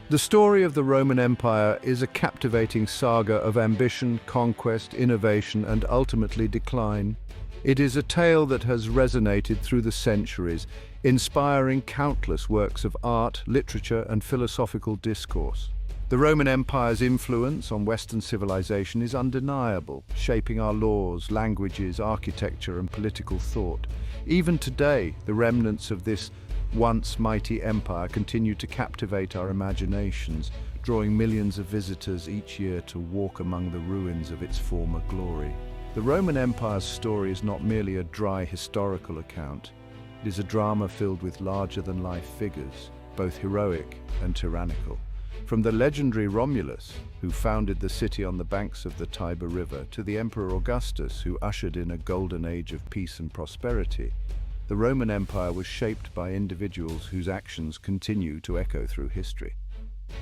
The story of the Roman Empire is a captivating saga of ambition, conquest, innovation, and ultimately decline. It is a tale that has resonated through the centuries, inspiring countless works of art, literature, and philosophical discourse. The Roman Empire's influence on Western civilization is undeniable, shaping our laws, languages, architecture, and political thought. Even today, the remnants of this once mighty empire continue to captivate our imaginations, drawing millions of visitors each year to walk among the ruins of its former glory. The Roman Empire's story is not merely a dry historical account. It is a drama filled with larger-than-life figures, both heroic and tyrannical. From the legendary Romulus, who founded the city on the banks of the Tiber River, to the Emperor Augustus, who ushered in a golden age of peace and prosperity, the Roman Empire was shaped by individuals whose actions continue to echo through history.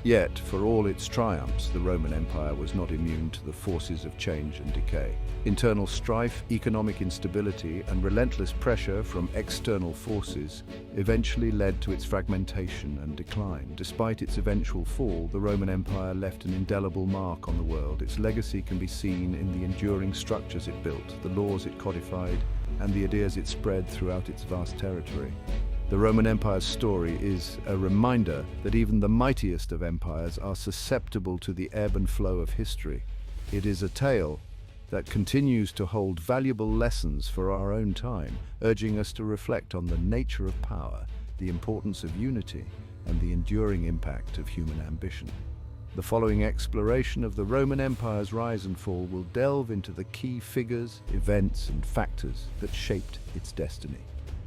Yet, for all its triumphs, the Roman Empire was not immune to the forces of change and decay. Internal strife, economic instability, and relentless pressure from external forces eventually led to its fragmentation and decline. Despite its eventual fall, the Roman Empire left an indelible mark on the world. Its legacy can be seen in the enduring structures it built, the laws it codified, and the ideas it spread throughout its vast territory. The Roman Empire's story is a reminder that even the mightiest of empires are susceptible to the ebb and flow of history. It is a tale that continues to hold valuable lessons for our own time, urging us to reflect on the nature of power, the importance of unity, and the enduring impact of human ambition. The following exploration of the Roman Empire's rise and fall will delve into the key figures, events, and factors that shaped its destiny.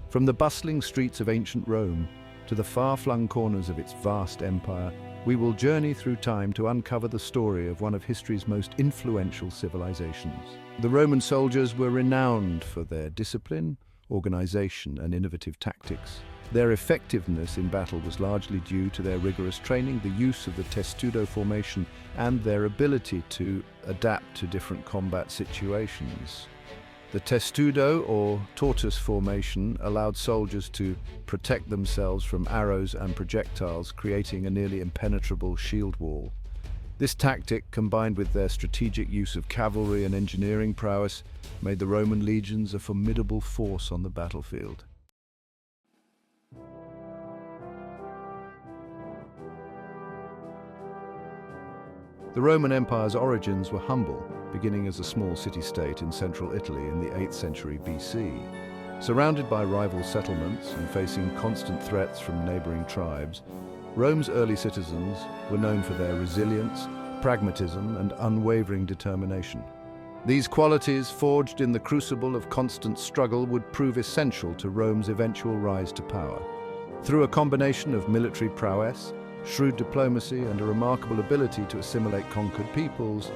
From the bustling streets of ancient Rome to the far-flung corners of its vast empire, we will journey through time to uncover the story of one of history's most influential civilizations. The Roman soldiers were renowned for their discipline, organization, and innovative tactics. Their effectiveness in battle was largely due to their rigorous training, the use of the testudo formation, and their ability to adapt to different combat situations. The testudo, or tortoise formation, allowed soldiers to protect themselves from arrows and projectiles, creating a nearly impenetrable shield wall. This tactic, combined with their strategic use of cavalry and engineering prowess, made the Roman legions a formidable force on the battlefield. The Roman Empire's origins were humble, beginning as a small city-state in central Italy in the 8th century BC. Surrounded by rival settlements and facing constant threats from neighboring tribes, Rome's early citizens were known for their resilience, pragmatism, and unwavering determination. These qualities, forged in the crucible of constant struggle, would prove essential to Rome's eventual rise to power. Through a combination of military prowess, shrewd diplomacy, and a remarkable ability to assimilate conquered peoples,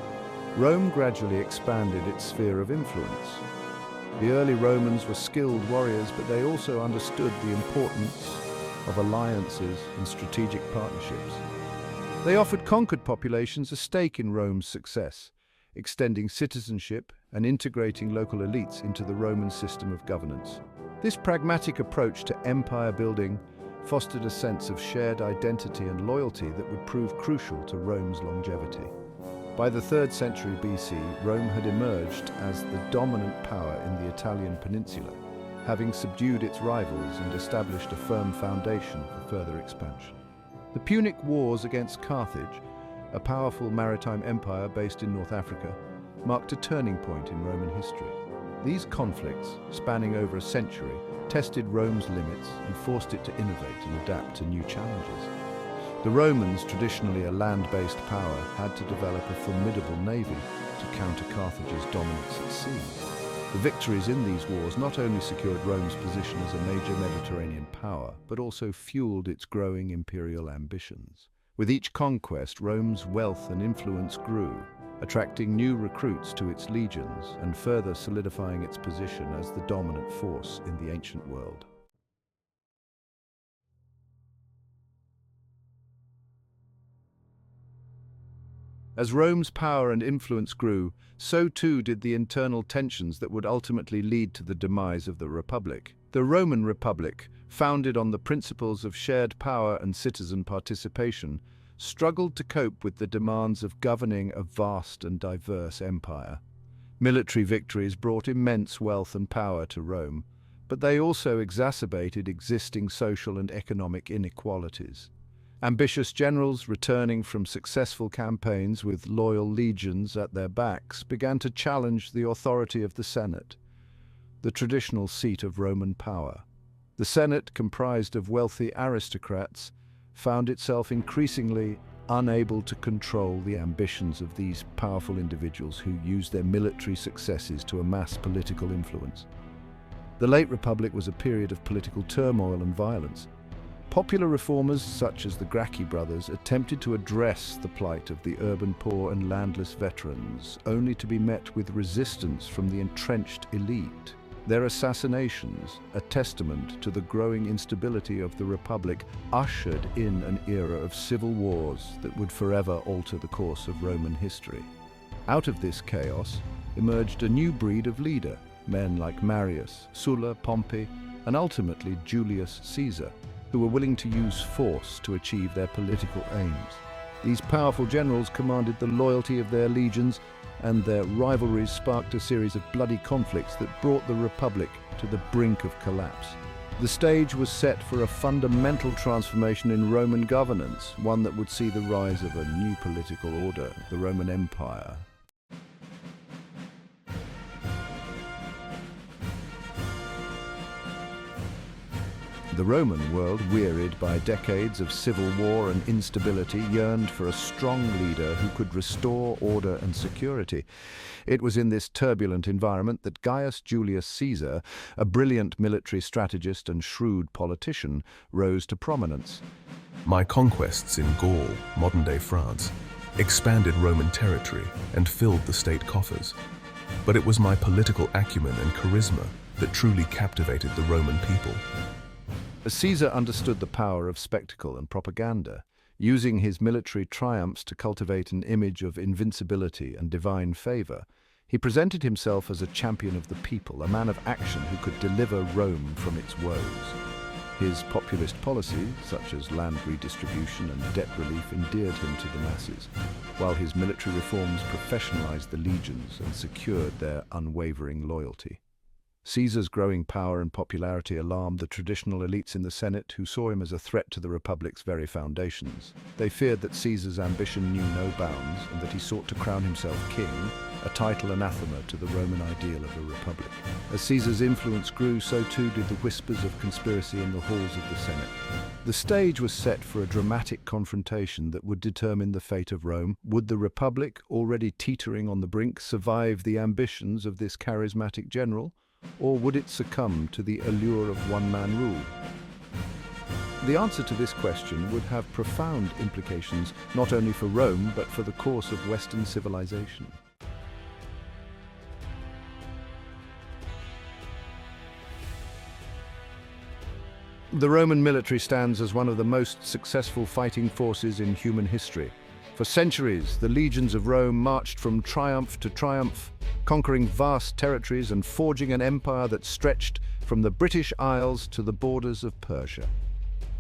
Rome gradually expanded its sphere of influence. The early Romans were skilled warriors, but they also understood the importance of alliances and strategic partnerships. They offered conquered populations a stake in Rome's success, extending citizenship and integrating local elites into the Roman system of governance. This pragmatic approach to empire building fostered a sense of shared identity and loyalty that would prove crucial to Rome's longevity. By the 3rd century BC, Rome had emerged as the dominant power in the Italian peninsula, having subdued its rivals and established a firm foundation for further expansion. The Punic Wars against Carthage, a powerful maritime empire based in North Africa, marked a turning point in Roman history. These conflicts, spanning over a century, tested Rome's limits and forced it to innovate and adapt to new challenges. The Romans, traditionally a land-based power, had to develop a formidable navy to counter Carthage's dominance at sea. The victories in these wars not only secured Rome's position as a major Mediterranean power, but also fueled its growing imperial ambitions. With each conquest, Rome's wealth and influence grew, attracting new recruits to its legions and further solidifying its position as the dominant force in the ancient world. As Rome's power and influence grew, so too did the internal tensions that would ultimately lead to the demise of the Republic. The Roman Republic, founded on the principles of shared power and citizen participation, struggled to cope with the demands of governing a vast and diverse empire. Military victories brought immense wealth and power to Rome, but they also exacerbated existing social and economic inequalities. Ambitious generals returning from successful campaigns with loyal legions at their backs began to challenge the authority of the Senate, the traditional seat of Roman power. The Senate, comprised of wealthy aristocrats, found itself increasingly unable to control the ambitions of these powerful individuals who used their military successes to amass political influence. The late Republic was a period of political turmoil and violence. Popular reformers such as the Gracchi brothers attempted to address the plight of the urban poor and landless veterans, only to be met with resistance from the entrenched elite. Their assassinations, a testament to the growing instability of the Republic, ushered in an era of civil wars that would forever alter the course of Roman history. Out of this chaos emerged a new breed of leader, men like Marius, Sulla, Pompey, and ultimately Julius Caesar, who were willing to use force to achieve their political aims. These powerful generals commanded the loyalty of their legions, and their rivalries sparked a series of bloody conflicts that brought the Republic to the brink of collapse. The stage was set for a fundamental transformation in Roman governance, one that would see the rise of a new political order, the Roman Empire. The Roman world, wearied by decades of civil war and instability, yearned for a strong leader who could restore order and security. It was in this turbulent environment that Gaius Julius Caesar, a brilliant military strategist and shrewd politician, rose to prominence. My conquests in Gaul, modern-day France, expanded Roman territory and filled the state coffers. But it was my political acumen and charisma that truly captivated the Roman people. Caesar understood the power of spectacle and propaganda, using his military triumphs to cultivate an image of invincibility and divine favor. He presented himself as a champion of the people, a man of action who could deliver Rome from its woes. His populist policies, such as land redistribution and debt relief, endeared him to the masses, while his military reforms professionalized the legions and secured their unwavering loyalty. Caesar's growing power and popularity alarmed the traditional elites in the Senate, who saw him as a threat to the Republic's very foundations. They feared that Caesar's ambition knew no bounds and that he sought to crown himself king, a title anathema to the Roman ideal of a republic. As Caesar's influence grew, so too did the whispers of conspiracy in the halls of the Senate. The stage was set for a dramatic confrontation that would determine the fate of Rome. Would the Republic, already teetering on the brink, survive the ambitions of this charismatic general? Or would it succumb to the allure of one-man rule? The answer to this question would have profound implications not only for Rome, but for the course of Western civilization. The Roman military stands as one of the most successful fighting forces in human history. For centuries, the legions of Rome marched from triumph to triumph, conquering vast territories and forging an empire that stretched from the British Isles to the borders of Persia.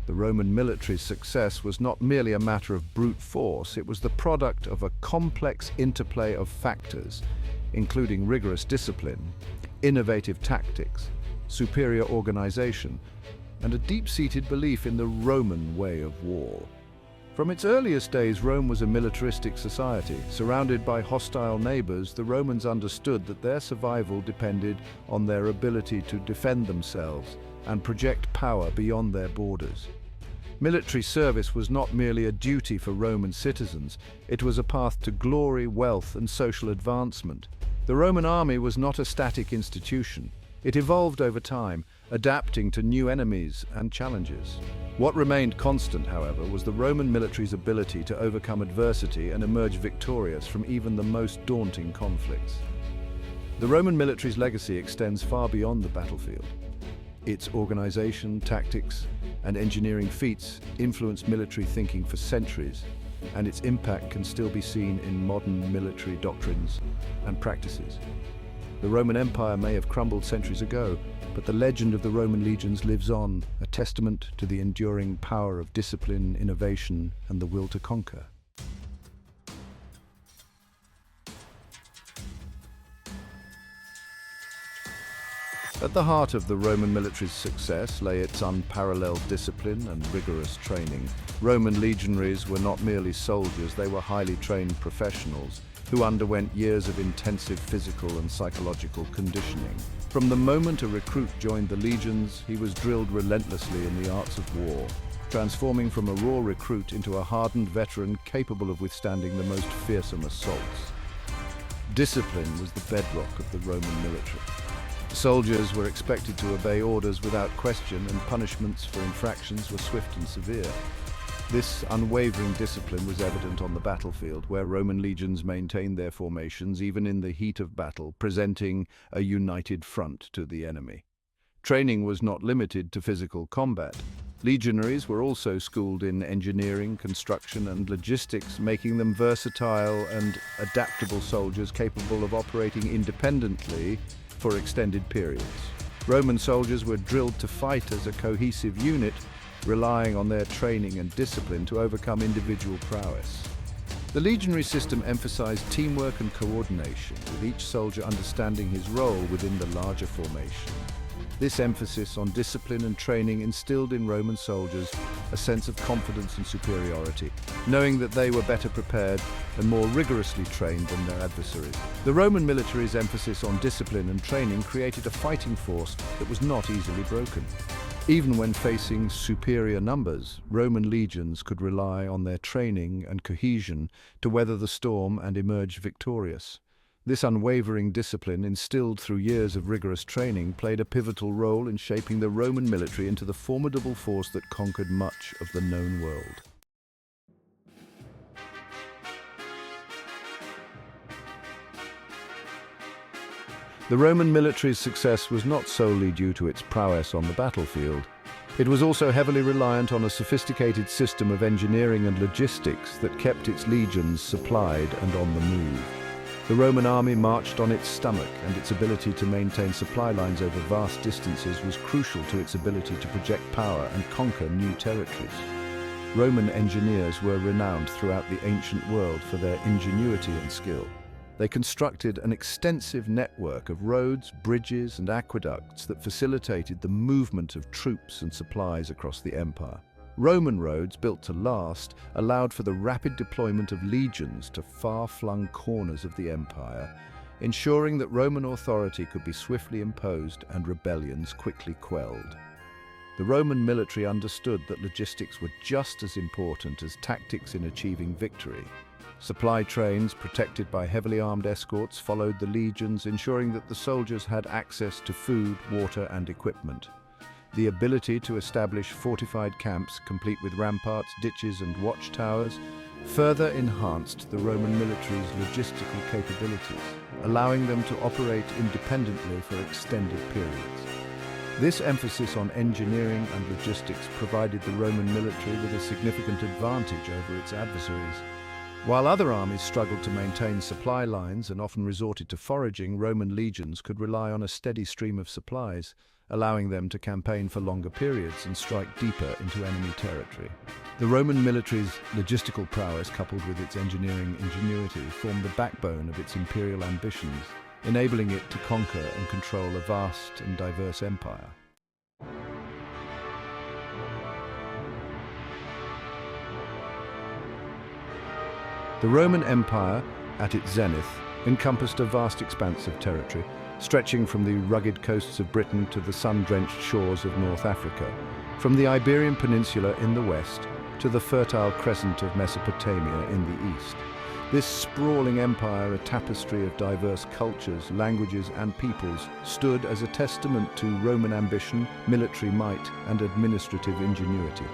The Roman military's success was not merely a matter of brute force, it was the product of a complex interplay of factors, including rigorous discipline, innovative tactics, superior organization, and a deep-seated belief in the Roman way of war. From its earliest days, Rome was a militaristic society. Surrounded by hostile neighbors, the Romans understood that their survival depended on their ability to defend themselves and project power beyond their borders. Military service was not merely a duty for Roman citizens, it was a path to glory, wealth, and social advancement. The Roman army was not a static institution. It evolved over time, adapting to new enemies and challenges. What remained constant, however, was the Roman military's ability to overcome adversity and emerge victorious from even the most daunting conflicts. The Roman military's legacy extends far beyond the battlefield. Its organization, tactics, and engineering feats influenced military thinking for centuries, and its impact can still be seen in modern military doctrines and practices. The Roman Empire may have crumbled centuries ago, but the legend of the Roman legions lives on, a testament to the enduring power of discipline, innovation, and the will to conquer. At the heart of the Roman military's success lay its unparalleled discipline and rigorous training. Roman legionaries were not merely soldiers, they were highly trained professionals who underwent years of intensive physical and psychological conditioning. From the moment a recruit joined the legions, he was drilled relentlessly in the arts of war, transforming from a raw recruit into a hardened veteran capable of withstanding the most fearsome assaults. Discipline was the bedrock of the Roman military. Soldiers were expected to obey orders without question, and punishments for infractions were swift and severe. This unwavering discipline was evident on the battlefield, where Roman legions maintained their formations even in the heat of battle, presenting a united front to the enemy. Training was not limited to physical combat. Legionaries were also schooled in engineering, construction, and logistics, making them versatile and adaptable soldiers capable of operating independently for extended periods. Roman soldiers were drilled to fight as a cohesive unit, relying on their training and discipline to overcome individual prowess. The legionary system emphasized teamwork and coordination, with each soldier understanding his role within the larger formation. This emphasis on discipline and training instilled in Roman soldiers a sense of confidence and superiority, knowing that they were better prepared and more rigorously trained than their adversaries. The Roman military's emphasis on discipline and training created a fighting force that was not easily broken. Even when facing superior numbers, Roman legions could rely on their training and cohesion to weather the storm and emerge victorious. This unwavering discipline, instilled through years of rigorous training, played a pivotal role in shaping the Roman military into the formidable force that conquered much of the known world. The Roman military's success was not solely due to its prowess on the battlefield. It was also heavily reliant on a sophisticated system of engineering and logistics that kept its legions supplied and on the move. The Roman army marched on its stomach, and its ability to maintain supply lines over vast distances was crucial to its ability to project power and conquer new territories. Roman engineers were renowned throughout the ancient world for their ingenuity and skill. They constructed an extensive network of roads, bridges, and aqueducts that facilitated the movement of troops and supplies across the empire. Roman roads, built to last, allowed for the rapid deployment of legions to far-flung corners of the empire, ensuring that Roman authority could be swiftly imposed and rebellions quickly quelled. The Roman military understood that logistics were just as important as tactics in achieving victory. Supply trains, protected by heavily armed escorts, followed the legions, ensuring that the soldiers had access to food, water, and equipment. The ability to establish fortified camps, complete with ramparts, ditches, and watchtowers, further enhanced the Roman military's logistical capabilities, allowing them to operate independently for extended periods. This emphasis on engineering and logistics provided the Roman military with a significant advantage over its adversaries. While other armies struggled to maintain supply lines and often resorted to foraging, Roman legions could rely on a steady stream of supplies, allowing them to campaign for longer periods and strike deeper into enemy territory. The Roman military's logistical prowess, coupled with its engineering ingenuity, formed the backbone of its imperial ambitions, enabling it to conquer and control a vast and diverse empire. The Roman Empire, at its zenith, encompassed a vast expanse of territory, stretching from the rugged coasts of Britain to the sun-drenched shores of North Africa, from the Iberian Peninsula in the west to the fertile crescent of Mesopotamia in the east. This sprawling empire, a tapestry of diverse cultures, languages, and peoples, stood as a testament to Roman ambition, military might, and administrative ingenuity.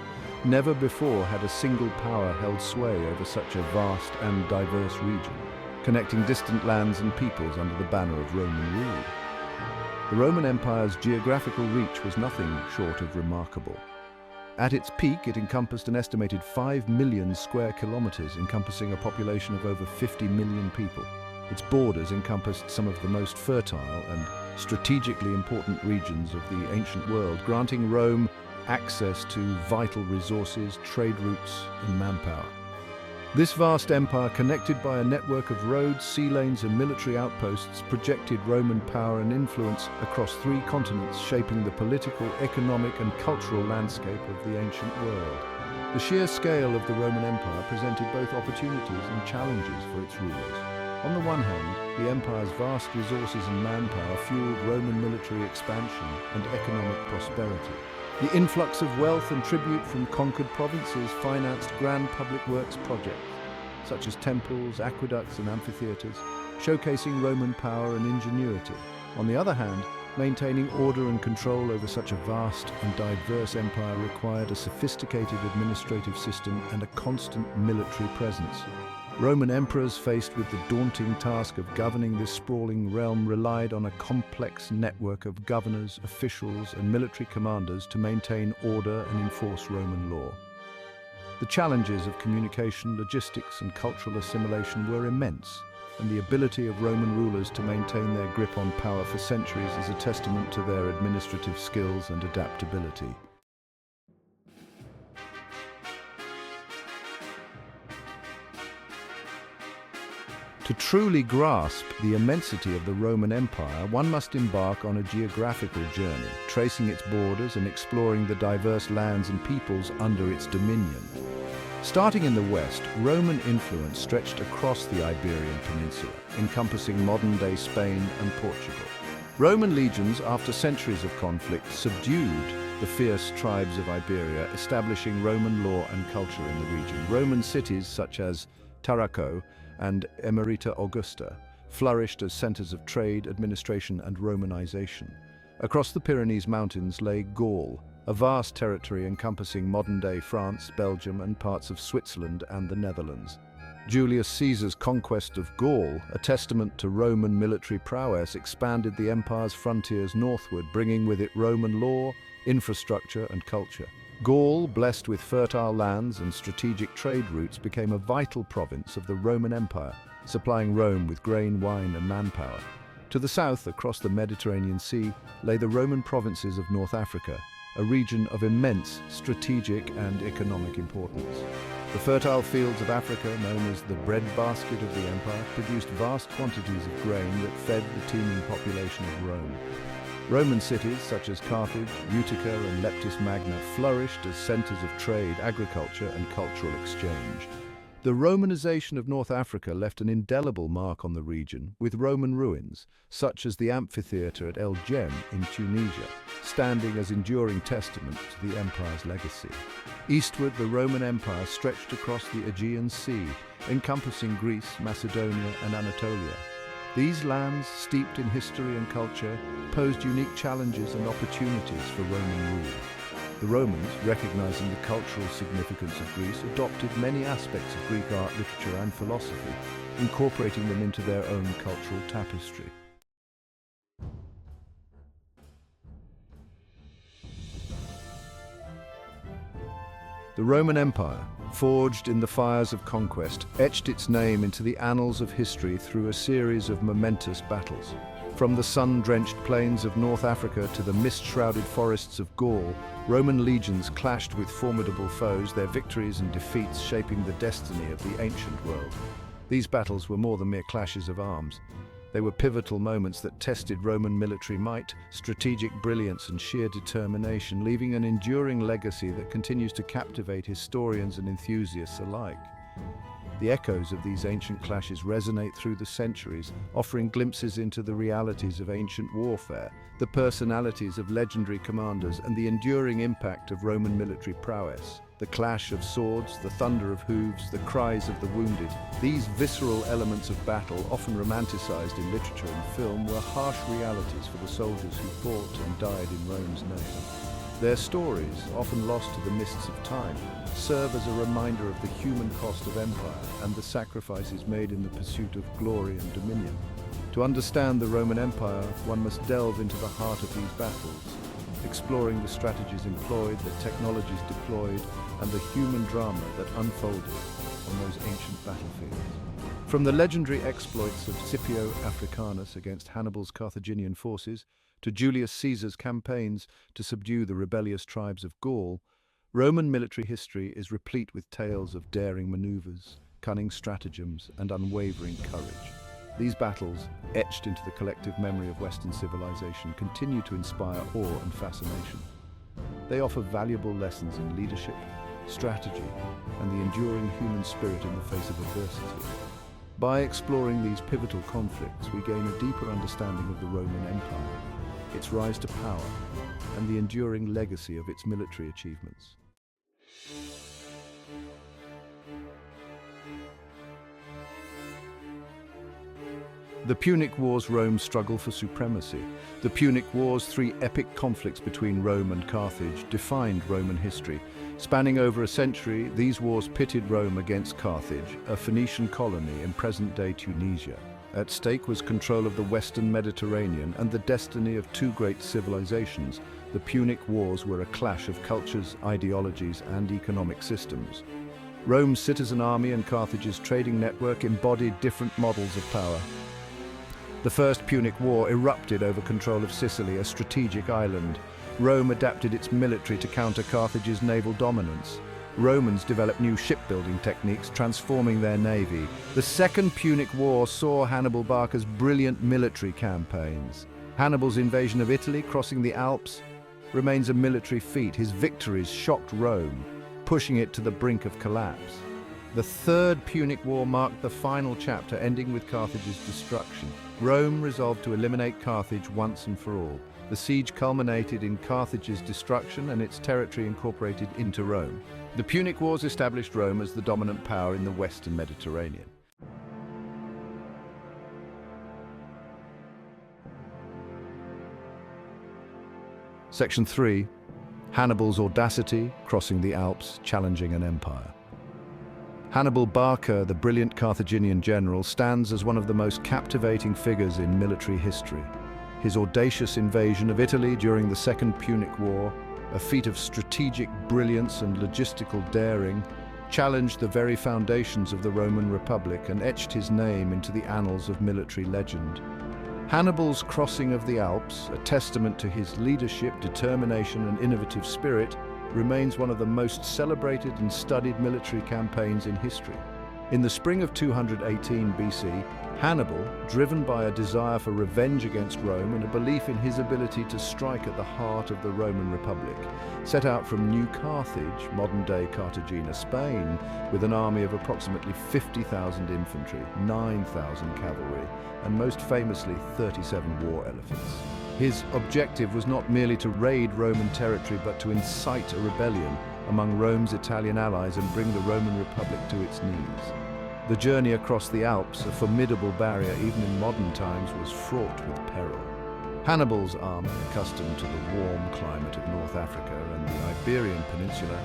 Never before had a single power held sway over such a vast and diverse region, connecting distant lands and peoples under the banner of Roman rule. The Roman Empire's geographical reach was nothing short of remarkable. At its peak, it encompassed an estimated 5 million square kilometers, encompassing a population of over 50 million people. Its borders encompassed some of the most fertile and strategically important regions of the ancient world, granting Rome access to vital resources, trade routes, and manpower. This vast empire, connected by a network of roads, sea lanes, and military outposts, projected Roman power and influence across 3 continents, shaping the political, economic, and cultural landscape of the ancient world. The sheer scale of the Roman Empire presented both opportunities and challenges for its rulers. On the one hand, the empire's vast resources and manpower fueled Roman military expansion and economic prosperity. The influx of wealth and tribute from conquered provinces financed grand public works projects, such as temples, aqueducts, and amphitheaters, showcasing Roman power and ingenuity. On the other hand, maintaining order and control over such a vast and diverse empire required a sophisticated administrative system and a constant military presence. Roman emperors, faced with the daunting task of governing this sprawling realm, relied on a complex network of governors, officials, and military commanders to maintain order and enforce Roman law. The challenges of communication, logistics, and cultural assimilation were immense, and the ability of Roman rulers to maintain their grip on power for centuries is a testament to their administrative skills and adaptability. To truly grasp the immensity of the Roman Empire, one must embark on a geographical journey, tracing its borders and exploring the diverse lands and peoples under its dominion. Starting in the west, Roman influence stretched across the Iberian Peninsula, encompassing modern-day Spain and Portugal. Roman legions, after centuries of conflict, subdued the fierce tribes of Iberia, establishing Roman law and culture in the region. Roman cities such as Tarraco and Emerita Augusta flourished as centers of trade, administration, and Romanization. Across the Pyrenees Mountains lay Gaul, a vast territory encompassing modern-day France, Belgium, and parts of Switzerland and the Netherlands. Julius Caesar's conquest of Gaul, a testament to Roman military prowess, expanded the empire's frontiers northward, bringing with it Roman law, infrastructure, and culture. Gaul, blessed with fertile lands and strategic trade routes, became a vital province of the Roman Empire, supplying Rome with grain, wine, and manpower. To the south, across the Mediterranean Sea, lay the Roman provinces of North Africa, a region of immense strategic and economic importance. The fertile fields of Africa, known as the breadbasket of the empire, produced vast quantities of grain that fed the teeming population of Rome. Roman cities such as Carthage, Utica, and Leptis Magna flourished as centers of trade, agriculture, and cultural exchange. The Romanization of North Africa left an indelible mark on the region, with Roman ruins, such as the amphitheater at El Jem in Tunisia, standing as enduring testament to the empire's legacy. Eastward, the Roman Empire stretched across the Aegean Sea, encompassing Greece, Macedonia, and Anatolia. These lands, steeped in history and culture, posed unique challenges and opportunities for Roman rule. The Romans, recognizing the cultural significance of Greece, adopted many aspects of Greek art, literature, and philosophy, incorporating them into their own cultural tapestry. The Roman Empire, forged in the fires of conquest, etched its name into the annals of history through a series of momentous battles. From the sun-drenched plains of North Africa to the mist-shrouded forests of Gaul, Roman legions clashed with formidable foes, their victories and defeats shaping the destiny of the ancient world. These battles were more than mere clashes of arms. They were pivotal moments that tested Roman military might, strategic brilliance, and sheer determination, leaving an enduring legacy that continues to captivate historians and enthusiasts alike. The echoes of these ancient clashes resonate through the centuries, offering glimpses into the realities of ancient warfare, the personalities of legendary commanders, and the enduring impact of Roman military prowess. The clash of swords, the thunder of hooves, the cries of the wounded, these visceral elements of battle, often romanticized in literature and film, were harsh realities for the soldiers who fought and died in Rome's name. Their stories, often lost to the mists of time, serve as a reminder of the human cost of empire and the sacrifices made in the pursuit of glory and dominion. To understand the Roman Empire, one must delve into the heart of these battles, exploring the strategies employed, the technologies deployed, and the human drama that unfolded on those ancient battlefields. From the legendary exploits of Scipio Africanus against Hannibal's Carthaginian forces, to Julius Caesar's campaigns to subdue the rebellious tribes of Gaul, Roman military history is replete with tales of daring maneuvers, cunning stratagems, and unwavering courage. These battles, etched into the collective memory of Western civilization, continue to inspire awe and fascination. They offer valuable lessons in leadership, strategy, and the enduring human spirit in the face of adversity. By exploring these pivotal conflicts, we gain a deeper understanding of the Roman Empire, its rise to power, and the enduring legacy of its military achievements. The Punic Wars, Rome's struggle for supremacy. The Punic Wars, three epic conflicts between Rome and Carthage, defined Roman history. Spanning over a century, these wars pitted Rome against Carthage, a Phoenician colony in present-day Tunisia. At stake was control of the Western Mediterranean and the destiny of two great civilizations. The Punic Wars were a clash of cultures, ideologies, and economic systems. Rome's citizen army and Carthage's trading network embodied different models of power. The First Punic War erupted over control of Sicily, a strategic island. Rome adapted its military to counter Carthage's naval dominance. Romans developed new shipbuilding techniques, transforming their navy. The Second Punic War saw Hannibal Barca's brilliant military campaigns. Hannibal's invasion of Italy, crossing the Alps, remains a military feat. His victories shocked Rome, pushing it to the brink of collapse. The Third Punic War marked the final chapter, ending with Carthage's destruction. Rome resolved to eliminate Carthage once and for all. The siege culminated in Carthage's destruction and its territory incorporated into Rome. The Punic Wars established Rome as the dominant power in the Western Mediterranean. Section 3. Hannibal's audacity, crossing the Alps, challenging an empire. Hannibal Barca, the brilliant Carthaginian general, stands as one of the most captivating figures in military history. His audacious invasion of Italy during the Second Punic War, a feat of strategic brilliance and logistical daring, challenged the very foundations of the Roman Republic and etched his name into the annals of military legend. Hannibal's crossing of the Alps, a testament to his leadership, determination, and innovative spirit, remains one of the most celebrated and studied military campaigns in history. In the spring of 218 BC, Hannibal, driven by a desire for revenge against Rome and a belief in his ability to strike at the heart of the Roman Republic, set out from New Carthage, modern-day Cartagena, Spain, with an army of approximately 50,000 infantry, 9,000 cavalry, and most famously 37 war elephants. His objective was not merely to raid Roman territory, but to incite a rebellion among Rome's Italian allies and bring the Roman Republic to its knees. The journey across the Alps, a formidable barrier even in modern times, was fraught with peril. Hannibal's army, accustomed to the warm climate of North Africa and the Iberian Peninsula,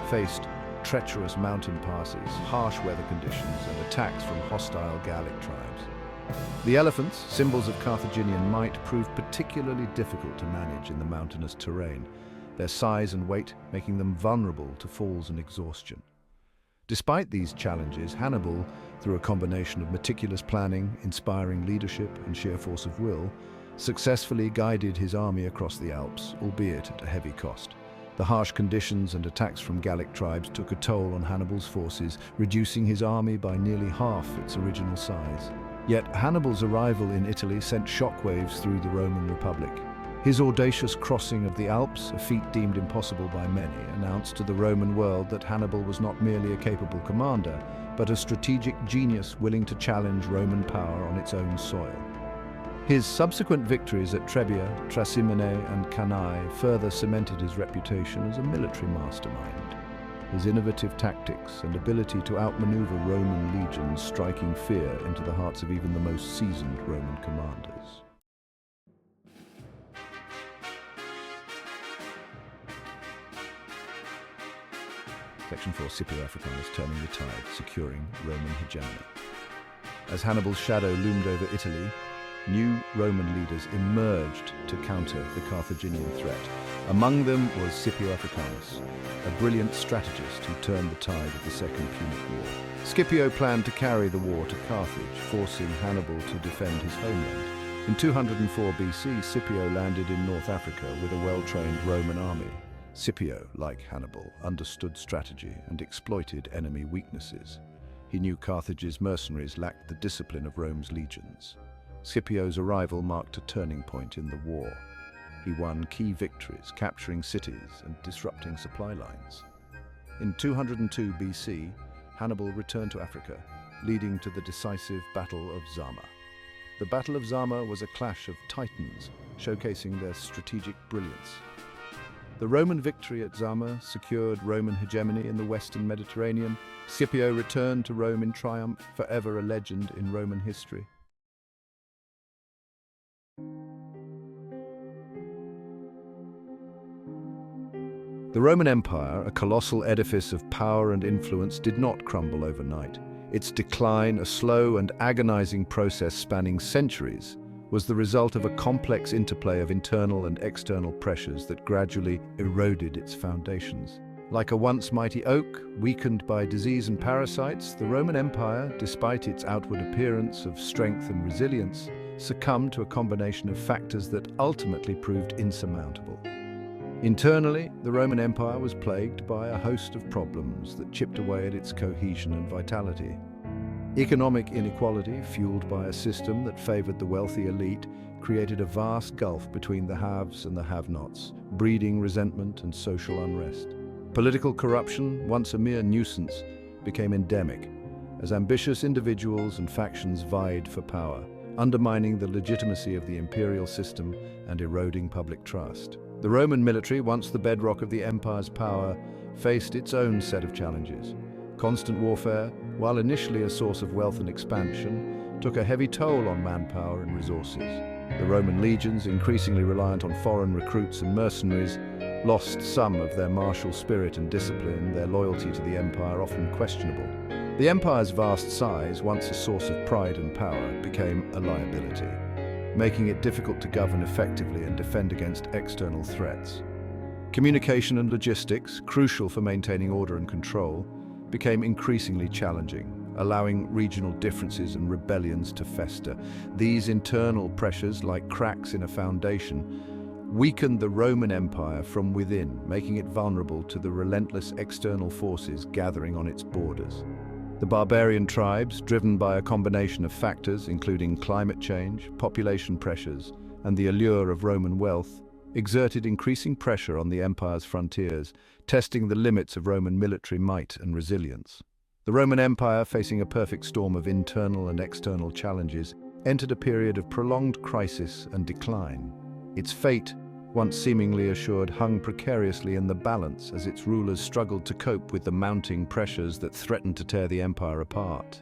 faced treacherous mountain passes, harsh weather conditions, and attacks from hostile Gallic tribes. The elephants, symbols of Carthaginian might, proved particularly difficult to manage in the mountainous terrain, their size and weight making them vulnerable to falls and exhaustion. Despite these challenges, Hannibal, through a combination of meticulous planning, inspiring leadership, and sheer force of will, successfully guided his army across the Alps, albeit at a heavy cost. The harsh conditions and attacks from Gallic tribes took a toll on Hannibal's forces, reducing his army by nearly half its original size. Yet Hannibal's arrival in Italy sent shockwaves through the Roman Republic. His audacious crossing of the Alps, a feat deemed impossible by many, announced to the Roman world that Hannibal was not merely a capable commander, but a strategic genius willing to challenge Roman power on its own soil. His subsequent victories at Trebia, Trasimene, and Cannae further cemented his reputation as a military mastermind. His innovative tactics and ability to outmaneuver Roman legions, striking fear into the hearts of even the most seasoned Roman commanders. Section 4. Scipio Africanus turning the tide, securing Roman hegemony. As Hannibal's shadow loomed over Italy, new Roman leaders emerged to counter the Carthaginian threat. Among them was Scipio Africanus, a brilliant strategist who turned the tide of the Second Punic War. Scipio planned to carry the war to Carthage, forcing Hannibal to defend his homeland. In 204 BC, Scipio landed in North Africa with a well-trained Roman army. Scipio, like Hannibal, understood strategy and exploited enemy weaknesses. He knew Carthage's mercenaries lacked the discipline of Rome's legions. Scipio's arrival marked a turning point in the war. He won key victories, capturing cities and disrupting supply lines. In 202 BC, Hannibal returned to Africa, leading to the decisive Battle of Zama. The Battle of Zama was a clash of titans, showcasing their strategic brilliance. The Roman victory at Zama secured Roman hegemony in the Western Mediterranean. Scipio returned to Rome in triumph, forever a legend in Roman history. The Roman Empire, a colossal edifice of power and influence, did not crumble overnight. Its decline, a slow and agonizing process spanning centuries, was the result of a complex interplay of internal and external pressures that gradually eroded its foundations. Like a once mighty oak, weakened by disease and parasites, the Roman Empire, despite its outward appearance of strength and resilience, succumbed to a combination of factors that ultimately proved insurmountable. Internally, the Roman Empire was plagued by a host of problems that chipped away at its cohesion and vitality. Economic inequality, fueled by a system that favored the wealthy elite, created a vast gulf between the haves and the have-nots, breeding resentment and social unrest. Political corruption, once a mere nuisance, became endemic, as ambitious individuals and factions vied for power, undermining the legitimacy of the imperial system and eroding public trust. The Roman military, once the bedrock of the empire's power, faced its own set of challenges. Constant warfare, while initially a source of wealth and expansion, took a heavy toll on manpower and resources. The Roman legions, increasingly reliant on foreign recruits and mercenaries, lost some of their martial spirit and discipline, their loyalty to the empire often questionable. The empire's vast size, once a source of pride and power, became a liability, making it difficult to govern effectively and defend against external threats. Communication and logistics, crucial for maintaining order and control, became increasingly challenging, allowing regional differences and rebellions to fester. These internal pressures, like cracks in a foundation, weakened the Roman Empire from within, making it vulnerable to the relentless external forces gathering on its borders. The barbarian tribes, driven by a combination of factors including climate change, population pressures, and the allure of Roman wealth, exerted increasing pressure on the empire's frontiers, testing the limits of Roman military might and resilience. The Roman Empire, facing a perfect storm of internal and external challenges, entered a period of prolonged crisis and decline. Its fate, once seemingly assured, hung precariously in the balance as its rulers struggled to cope with the mounting pressures that threatened to tear the empire apart.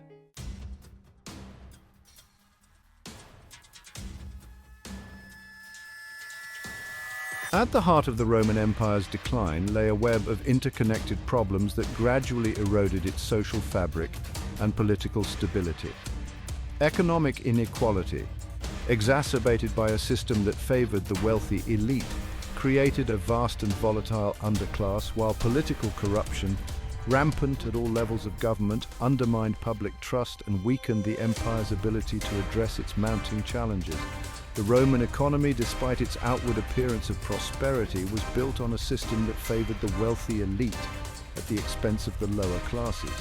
At the heart of the Roman Empire's decline lay a web of interconnected problems that gradually eroded its social fabric and political stability. Economic inequality, exacerbated by a system that favored the wealthy elite, created a vast and volatile underclass, while political corruption, rampant at all levels of government, undermined public trust and weakened the empire's ability to address its mounting challenges. The Roman economy, despite its outward appearance of prosperity, was built on a system that favored the wealthy elite at the expense of the lower classes.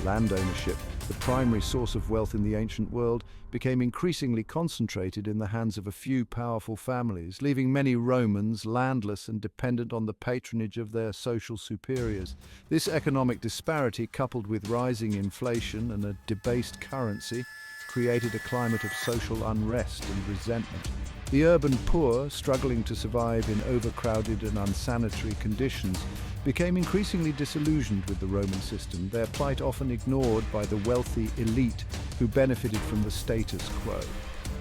Land ownership, the primary source of wealth in the ancient world, became increasingly concentrated in the hands of a few powerful families, leaving many Romans landless and dependent on the patronage of their social superiors. This economic disparity, coupled with rising inflation and a debased currency, created a climate of social unrest and resentment. The urban poor, struggling to survive in overcrowded and unsanitary conditions, became increasingly disillusioned with the Roman system, their plight often ignored by the wealthy elite who benefited from the status quo.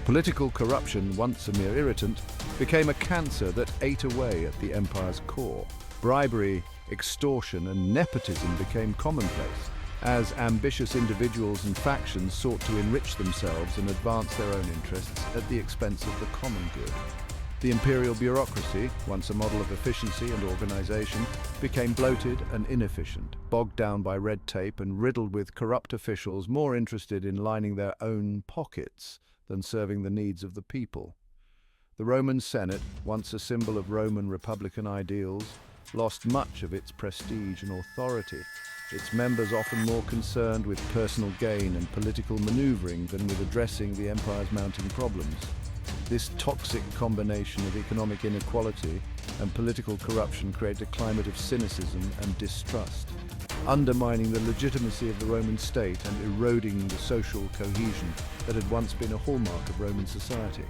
Political corruption, once a mere irritant, became a cancer that ate away at the empire's core. Bribery, extortion, and nepotism became commonplace, as ambitious individuals and factions sought to enrich themselves and advance their own interests at the expense of the common good. The imperial bureaucracy, once a model of efficiency and organization, became bloated and inefficient, bogged down by red tape and riddled with corrupt officials more interested in lining their own pockets than serving the needs of the people. The Roman Senate, once a symbol of Roman republican ideals, lost much of its prestige and authority, its members often more concerned with personal gain and political maneuvering than with addressing the empire's mounting problems. This toxic combination of economic inequality and political corruption created a climate of cynicism and distrust, undermining the legitimacy of the Roman state and eroding the social cohesion that had once been a hallmark of Roman society.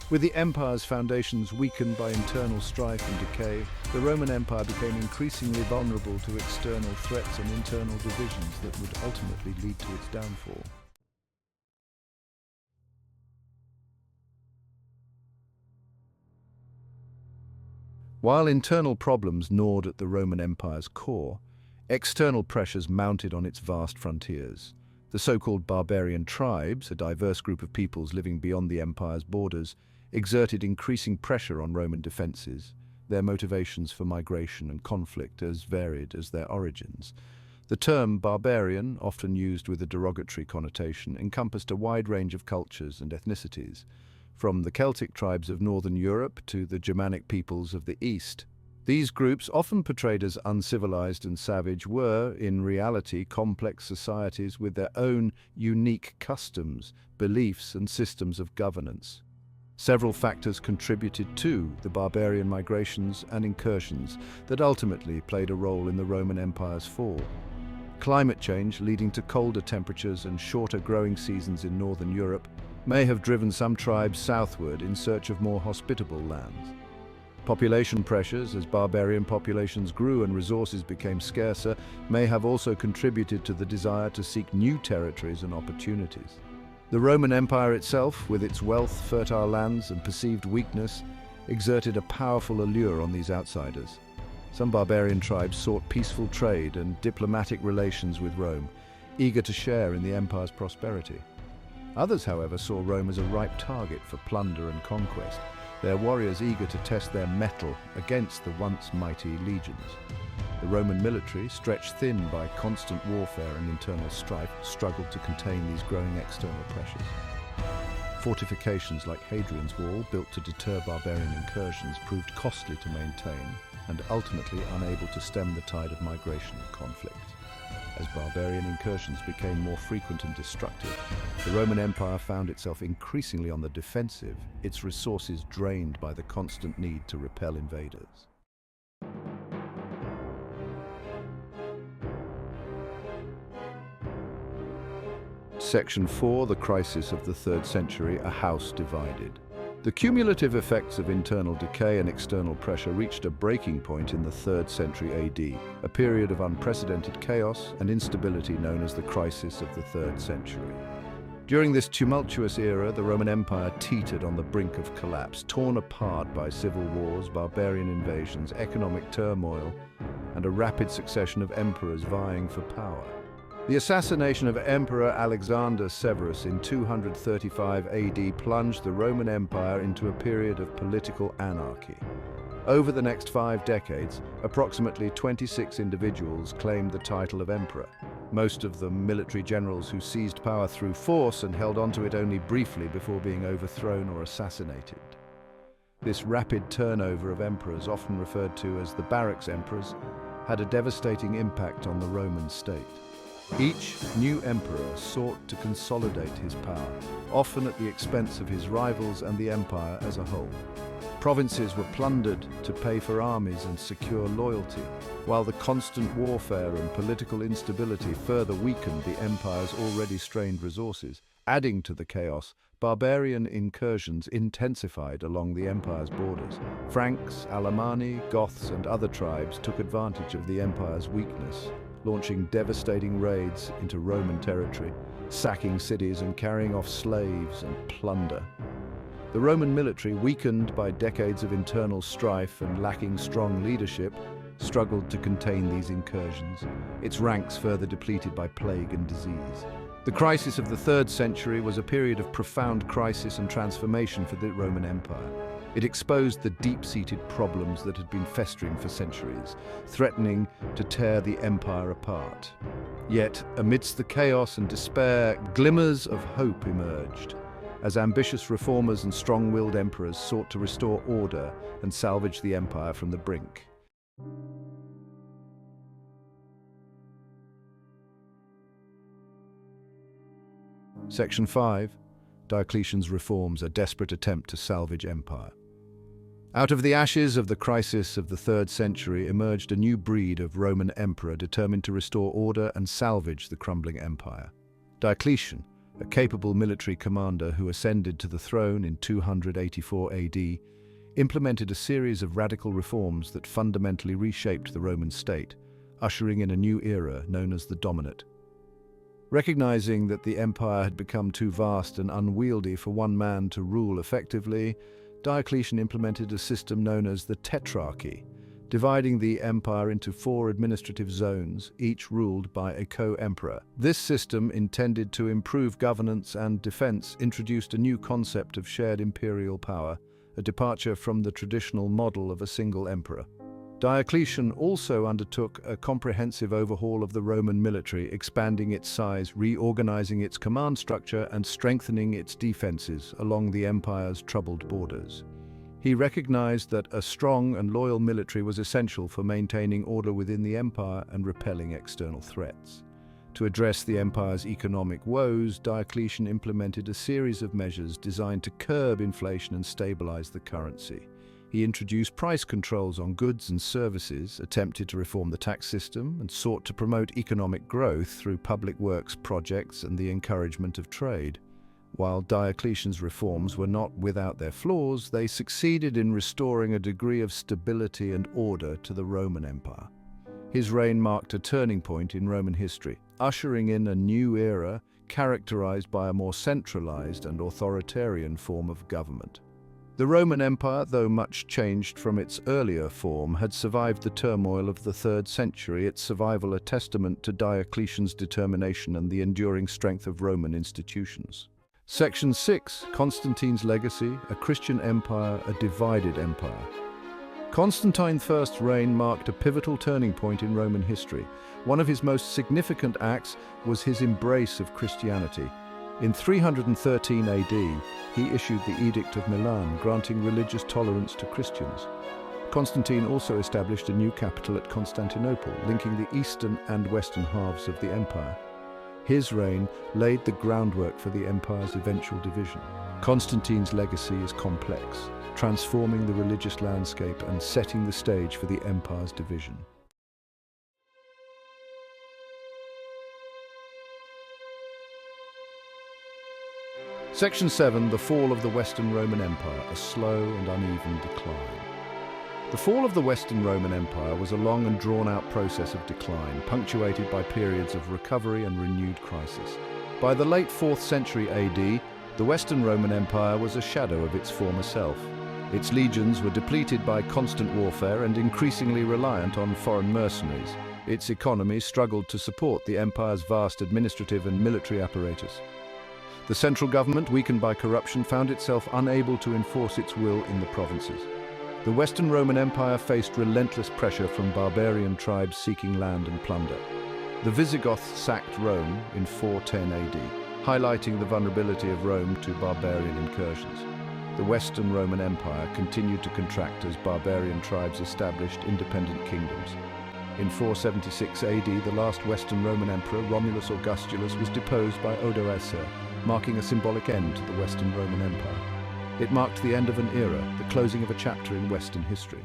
With the empire's foundations weakened by internal strife and decay, the Roman Empire became increasingly vulnerable to external threats and internal divisions that would ultimately lead to its downfall. While internal problems gnawed at the Roman Empire's core, external pressures mounted on its vast frontiers. The so-called barbarian tribes, a diverse group of peoples living beyond the empire's borders, exerted increasing pressure on Roman defenses, their motivations for migration and conflict as varied as their origins. The term barbarian, often used with a derogatory connotation, encompassed a wide range of cultures and ethnicities, from the Celtic tribes of northern Europe to the Germanic peoples of the East. These groups, often portrayed as uncivilized and savage, were, in reality, complex societies with their own unique customs, beliefs, and systems of governance. Several factors contributed to the barbarian migrations and incursions that ultimately played a role in the Roman Empire's fall. Climate change, leading to colder temperatures and shorter growing seasons in northern Europe, may have driven some tribes southward in search of more hospitable lands. Population pressures, as barbarian populations grew and resources became scarcer, may have also contributed to the desire to seek new territories and opportunities. The Roman Empire itself, with its wealth, fertile lands, and perceived weakness, exerted a powerful allure on these outsiders. Some barbarian tribes sought peaceful trade and diplomatic relations with Rome, eager to share in the empire's prosperity. Others, however, saw Rome as a ripe target for plunder and conquest, their warriors eager to test their mettle against the once mighty legions. The Roman military, stretched thin by constant warfare and internal strife, struggled to contain these growing external pressures. Fortifications like Hadrian's Wall, built to deter barbarian incursions, proved costly to maintain and ultimately unable to stem the tide of migration and conflict. As barbarian incursions became more frequent and destructive, the Roman Empire found itself increasingly on the defensive, its resources drained by the constant need to repel invaders. Section 4, the crisis of the 3rd century, a house divided. The cumulative effects of internal decay and external pressure reached a breaking point in the 3rd century AD, a period of unprecedented chaos and instability known as the crisis of the 3rd century. During this tumultuous era, the Roman Empire teetered on the brink of collapse, torn apart by civil wars, barbarian invasions, economic turmoil, and a rapid succession of emperors vying for power. The assassination of Emperor Alexander Severus in 235 AD plunged the Roman Empire into a period of political anarchy. Over the next 5 decades, approximately 26 individuals claimed the title of emperor, most of them military generals who seized power through force and held onto it only briefly before being overthrown or assassinated. This rapid turnover of emperors, often referred to as the barracks emperors, had a devastating impact on the Roman state. Each new emperor sought to consolidate his power, often at the expense of his rivals and the empire as a whole. Provinces were plundered to pay for armies and secure loyalty, while the constant warfare and political instability further weakened the empire's already strained resources. Adding to the chaos, barbarian incursions intensified along the empire's borders. Franks, Alemanni, Goths, and other tribes took advantage of the empire's weakness, launching devastating raids into Roman territory, sacking cities and carrying off slaves and plunder. The Roman military, weakened by decades of internal strife and lacking strong leadership, struggled to contain these incursions, its ranks further depleted by plague and disease. The crisis of the 3rd century was a period of profound crisis and transformation for the Roman Empire. It exposed the deep-seated problems that had been festering for centuries, threatening to tear the empire apart. Yet, amidst the chaos and despair, glimmers of hope emerged, as ambitious reformers and strong-willed emperors sought to restore order and salvage the empire from the brink. Section 5. Diocletian's reforms, a desperate attempt to salvage empire. Out of the ashes of the crisis of the 3rd century emerged a new breed of Roman emperor determined to restore order and salvage the crumbling empire. Diocletian, a capable military commander who ascended to the throne in 284 AD, implemented a series of radical reforms that fundamentally reshaped the Roman state, ushering in a new era known as the Dominate. Recognizing that the empire had become too vast and unwieldy for one man to rule effectively, Diocletian implemented a system known as the Tetrarchy, dividing the empire into 4 administrative zones, each ruled by a co-emperor. This system, intended to improve governance and defense, introduced a new concept of shared imperial power, a departure from the traditional model of a single emperor. Diocletian also undertook a comprehensive overhaul of the Roman military, expanding its size, reorganizing its command structure, and strengthening its defenses along the empire's troubled borders. He recognized that a strong and loyal military was essential for maintaining order within the empire and repelling external threats. To address the empire's economic woes, Diocletian implemented a series of measures designed to curb inflation and stabilize the currency. He introduced price controls on goods and services, attempted to reform the tax system, and sought to promote economic growth through public works projects and the encouragement of trade. While Diocletian's reforms were not without their flaws, they succeeded in restoring a degree of stability and order to the Roman Empire. His reign marked a turning point in Roman history, ushering in a new era characterized by a more centralized and authoritarian form of government. The Roman Empire, though much changed from its earlier form, had survived the turmoil of the 3rd century, its survival a testament to Diocletian's determination and the enduring strength of Roman institutions. Section 6. Constantine's legacy, a Christian empire, a divided empire. Constantine I's reign marked a pivotal turning point in Roman history. One of his most significant acts was his embrace of Christianity. In 313 AD, he issued the Edict of Milan, granting religious tolerance to Christians. Constantine also established a new capital at Constantinople, linking the eastern and western halves of the empire. His reign laid the groundwork for the empire's eventual division. Constantine's legacy is complex, transforming the religious landscape and setting the stage for the empire's division. Section 7. The fall of the Western Roman Empire, a slow and uneven decline. The fall of the Western Roman Empire was a long and drawn-out process of decline, punctuated by periods of recovery and renewed crisis. By the late 4th century AD, the Western Roman Empire was a shadow of its former self. Its legions were depleted by constant warfare and increasingly reliant on foreign mercenaries. Its economy struggled to support the empire's vast administrative and military apparatus. The central government, weakened by corruption, found itself unable to enforce its will in the provinces. The Western Roman Empire faced relentless pressure from barbarian tribes seeking land and plunder. The Visigoths sacked Rome in 410 AD, highlighting the vulnerability of Rome to barbarian incursions. The Western Roman Empire continued to contract as barbarian tribes established independent kingdoms. In 476 AD, the last Western Roman emperor, Romulus Augustulus, was deposed by Odoacer, marking a symbolic end to the Western Roman Empire. It marked the end of an era, the closing of a chapter in Western history.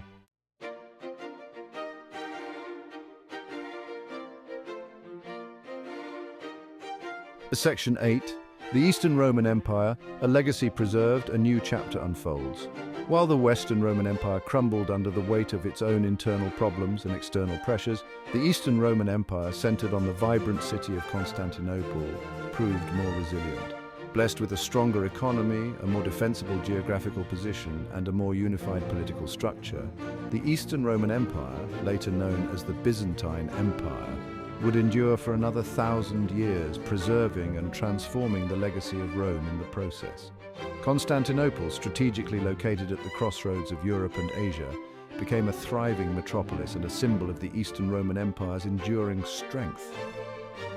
Section 8. The Eastern Roman Empire, a legacy preserved, a new chapter unfolds. While the Western Roman Empire crumbled under the weight of its own internal problems and external pressures, the Eastern Roman Empire, centered on the vibrant city of Constantinople, proved more resilient. Blessed with a stronger economy, a more defensible geographical position, and a more unified political structure, the Eastern Roman Empire, later known as the Byzantine Empire, would endure for another 1,000 years, preserving and transforming the legacy of Rome in the process. Constantinople, strategically located at the crossroads of Europe and Asia, became a thriving metropolis and a symbol of the Eastern Roman Empire's enduring strength.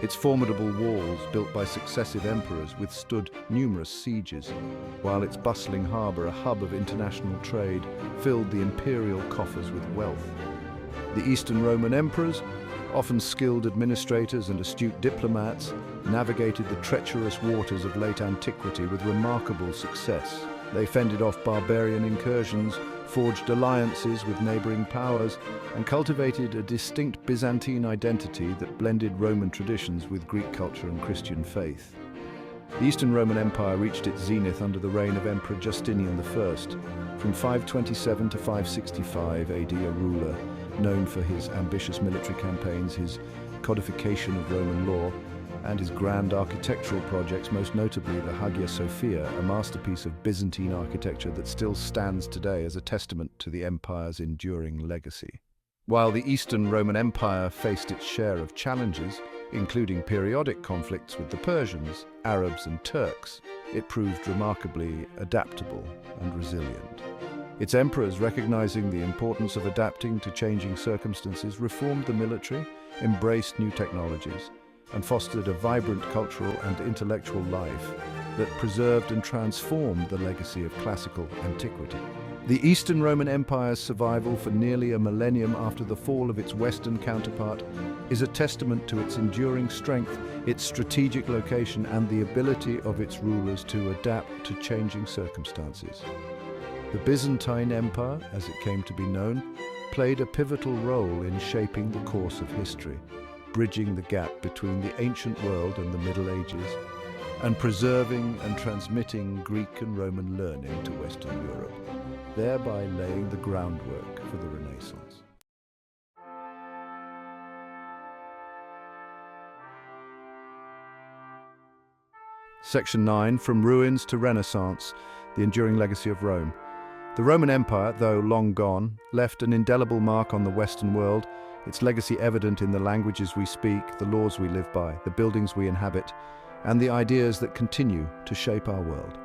Its formidable walls, built by successive emperors, withstood numerous sieges, while its bustling harbour, a hub of international trade, filled the imperial coffers with wealth. The Eastern Roman emperors, often skilled administrators and astute diplomats, navigated the treacherous waters of late antiquity with remarkable success. They fended off barbarian incursions, forged alliances with neighboring powers, and cultivated a distinct Byzantine identity that blended Roman traditions with Greek culture and Christian faith. The Eastern Roman Empire reached its zenith under the reign of Emperor Justinian I. From 527 to 565 AD, a ruler known for his ambitious military campaigns, his codification of Roman law, and his grand architectural projects, most notably the Hagia Sophia, a masterpiece of Byzantine architecture that still stands today as a testament to the empire's enduring legacy. While the Eastern Roman Empire faced its share of challenges, including periodic conflicts with the Persians, Arabs, and Turks, it proved remarkably adaptable and resilient. Its emperors, recognizing the importance of adapting to changing circumstances, reformed the military, embraced new technologies, and fostered a vibrant cultural and intellectual life that preserved and transformed the legacy of classical antiquity. The Eastern Roman Empire's survival for nearly a millennium after the fall of its Western counterpart is a testament to its enduring strength, its strategic location, and the ability of its rulers to adapt to changing circumstances. The Byzantine Empire, as it came to be known, played a pivotal role in shaping the course of history, bridging the gap between the ancient world and the Middle Ages, and preserving and transmitting Greek and Roman learning to Western Europe, thereby laying the groundwork for the Renaissance. Section 9, From Ruins to Renaissance, the Enduring Legacy of Rome. The Roman Empire, though long gone, left an indelible mark on the Western world, its legacy evident in the languages we speak, the laws we live by, the buildings we inhabit, and the ideas that continue to shape our world.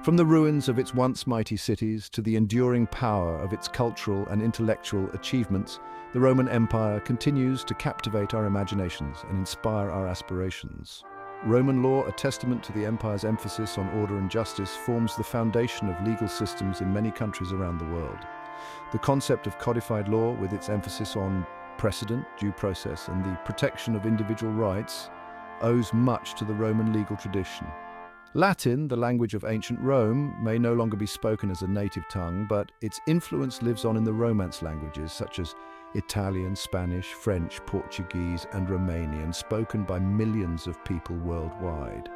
From the ruins of its once mighty cities to the enduring power of its cultural and intellectual achievements, the Roman Empire continues to captivate our imaginations and inspire our aspirations. Roman law, a testament to the empire's emphasis on order and justice, forms the foundation of legal systems in many countries around the world. The concept of codified law, with its emphasis on precedent, due process, and the protection of individual rights, owes much to the Roman legal tradition. Latin, the language of ancient Rome, may no longer be spoken as a native tongue, but its influence lives on in the Romance languages such as Italian, Spanish, French, Portuguese, and Romanian, spoken by millions of people worldwide.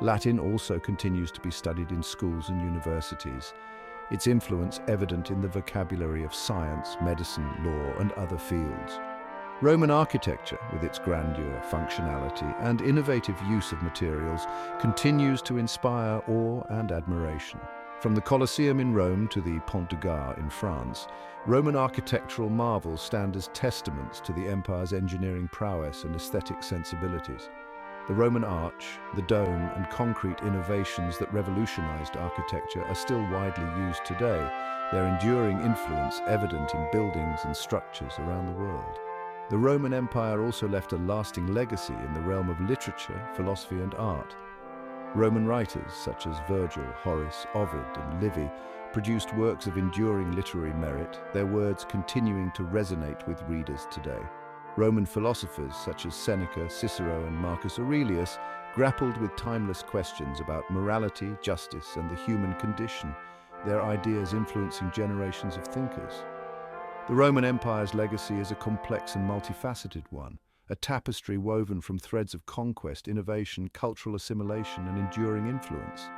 Latin also continues to be studied in schools and universities, its influence evident in the vocabulary of science, medicine, law, and other fields. Roman architecture, with its grandeur, functionality, and innovative use of materials, continues to inspire awe and admiration. From the Colosseum in Rome to the Pont de Gare in France, Roman architectural marvels stand as testaments to the empire's engineering prowess and aesthetic sensibilities. The Roman arch, the dome, and concrete innovations that revolutionized architecture are still widely used today, their enduring influence evident in buildings and structures around the world. The Roman Empire also left a lasting legacy in the realm of literature, philosophy, and art. Roman writers such as Virgil, Horace, Ovid, and Livy produced works of enduring literary merit, their words continuing to resonate with readers today. Roman philosophers such as Seneca, Cicero, and Marcus Aurelius grappled with timeless questions about morality, justice, and the human condition, their ideas influencing generations of thinkers. The Roman Empire's legacy is a complex and multifaceted one, a tapestry woven from threads of conquest, innovation, cultural assimilation, and enduring influence.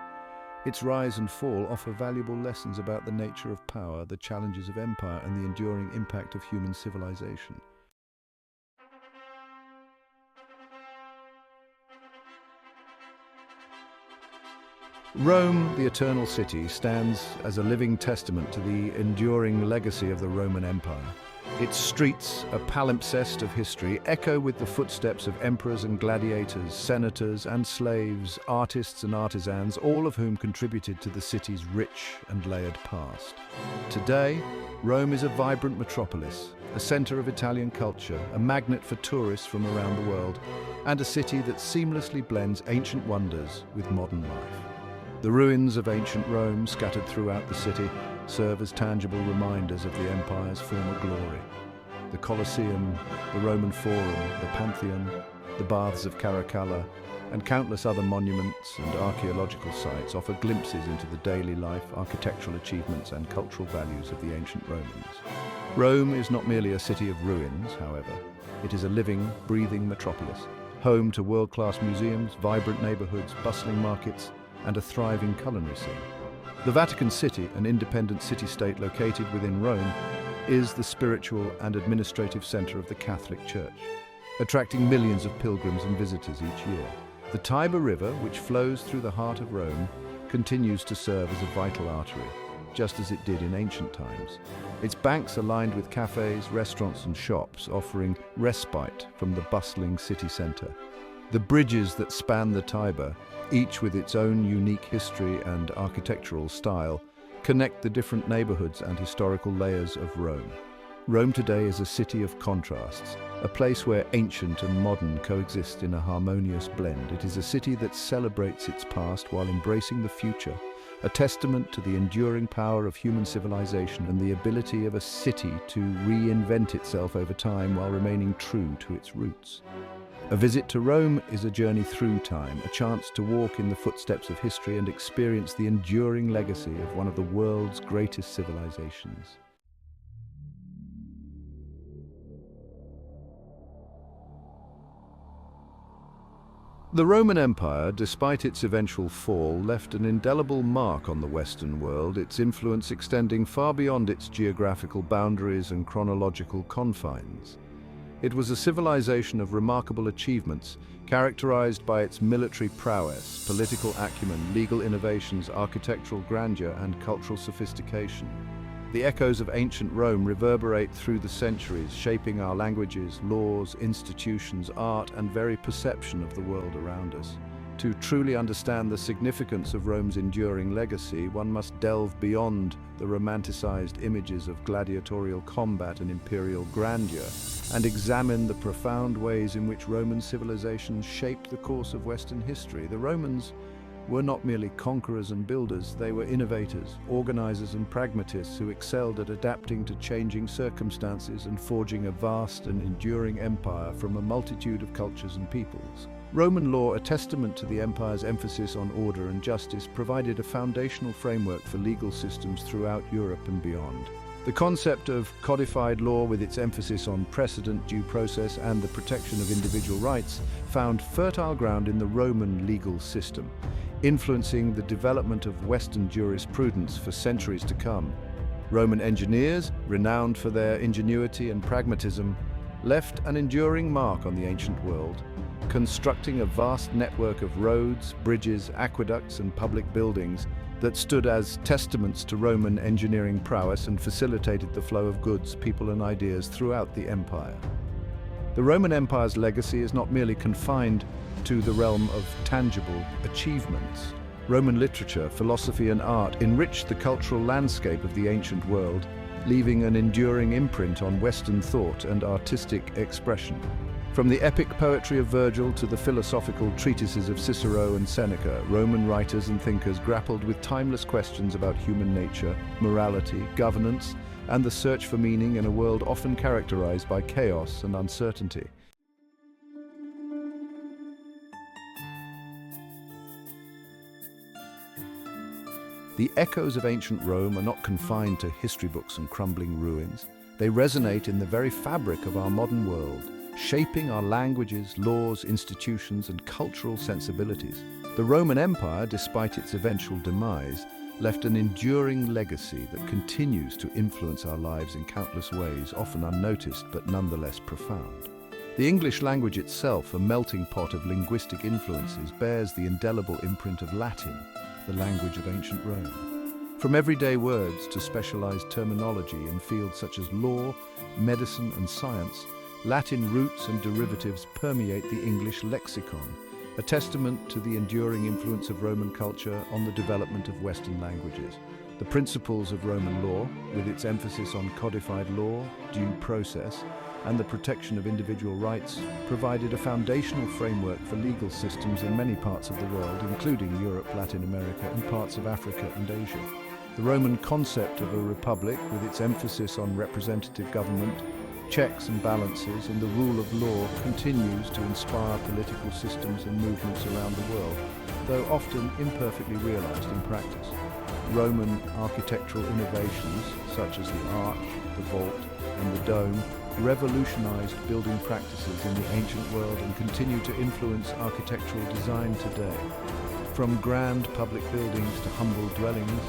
Its rise and fall offer valuable lessons about the nature of power, the challenges of empire, and the enduring impact of human civilization. Rome, the Eternal City, stands as a living testament to the enduring legacy of the Roman Empire. Its streets, a palimpsest of history, echo with the footsteps of emperors and gladiators, senators and slaves, artists and artisans, all of whom contributed to the city's rich and layered past. Today, Rome is a vibrant metropolis, a center of Italian culture, a magnet for tourists from around the world, and a city that seamlessly blends ancient wonders with modern life. The ruins of ancient Rome, scattered throughout the city, serve as tangible reminders of the empire's former glory. The Colosseum, the Roman Forum, the Pantheon, the Baths of Caracalla, and countless other monuments and archaeological sites offer glimpses into the daily life, architectural achievements, and cultural values of the ancient Romans. Rome is not merely a city of ruins, however. It is a living, breathing metropolis, home to world-class museums, vibrant neighborhoods, bustling markets, and a thriving culinary scene. The Vatican City, an independent city-state located within Rome, is the spiritual and administrative center of the Catholic Church, attracting millions of pilgrims and visitors each year. The Tiber River, which flows through the heart of Rome, continues to serve as a vital artery, just as it did in ancient times. Its banks are lined with cafes, restaurants and shops, offering respite from the bustling city center. The bridges that span the Tiber, each with its own unique history and architectural style, connect the different neighborhoods and historical layers of Rome. Rome today is a city of contrasts, a place where ancient and modern coexist in a harmonious blend. It is a city that celebrates its past while embracing the future, a testament to the enduring power of human civilization and the ability of a city to reinvent itself over time while remaining true to its roots. A visit to Rome is a journey through time, a chance to walk in the footsteps of history and experience the enduring legacy of one of the world's greatest civilizations. The Roman Empire, despite its eventual fall, left an indelible mark on the Western world, its influence extending far beyond its geographical boundaries and chronological confines. It was a civilization of remarkable achievements, characterized by its military prowess, political acumen, legal innovations, architectural grandeur, and cultural sophistication. The echoes of ancient Rome reverberate through the centuries, shaping our languages, laws, institutions, art, and very perception of the world around us. To truly understand the significance of Rome's enduring legacy, one must delve beyond the romanticized images of gladiatorial combat and imperial grandeur, and examine the profound ways in which Roman civilization shaped the course of Western history. The Romans were not merely conquerors and builders, they were innovators, organizers and pragmatists who excelled at adapting to changing circumstances and forging a vast and enduring empire from a multitude of cultures and peoples. Roman law, a testament to the empire's emphasis on order and justice, provided a foundational framework for legal systems throughout Europe and beyond. The concept of codified law, with its emphasis on precedent, due process, and the protection of individual rights, found fertile ground in the Roman legal system, influencing the development of Western jurisprudence for centuries to come. Roman engineers, renowned for their ingenuity and pragmatism, left an enduring mark on the ancient world, constructing a vast network of roads, bridges, aqueducts, and public buildings that stood as testaments to Roman engineering prowess and facilitated the flow of goods, people, and ideas throughout the empire. The Roman Empire's legacy is not merely confined to the realm of tangible achievements. Roman literature, philosophy, and art enriched the cultural landscape of the ancient world, leaving an enduring imprint on Western thought and artistic expression. From the epic poetry of Virgil to the philosophical treatises of Cicero and Seneca, Roman writers and thinkers grappled with timeless questions about human nature, morality, governance, and the search for meaning in a world often characterized by chaos and uncertainty. The echoes of ancient Rome are not confined to history books and crumbling ruins. They resonate in the very fabric of our modern world, shaping our languages, laws, institutions, and cultural sensibilities. The Roman Empire, despite its eventual demise, left an enduring legacy that continues to influence our lives in countless ways, often unnoticed but nonetheless profound. The English language itself, a melting pot of linguistic influences, bears the indelible imprint of Latin, the language of ancient Rome. From everyday words to specialized terminology in fields such as law, medicine, and science, Latin roots and derivatives permeate the English lexicon, a testament to the enduring influence of Roman culture on the development of Western languages. The principles of Roman law, with its emphasis on codified law, due process, and the protection of individual rights, provided a foundational framework for legal systems in many parts of the world, including Europe, Latin America, and parts of Africa and Asia. The Roman concept of a republic, with its emphasis on representative government, checks and balances, and the rule of law, continues to inspire political systems and movements around the world, though often imperfectly realized in practice. Roman architectural innovations, such as the arch, the vault, and the dome, revolutionized building practices in the ancient world and continue to influence architectural design today. From grand public buildings to humble dwellings,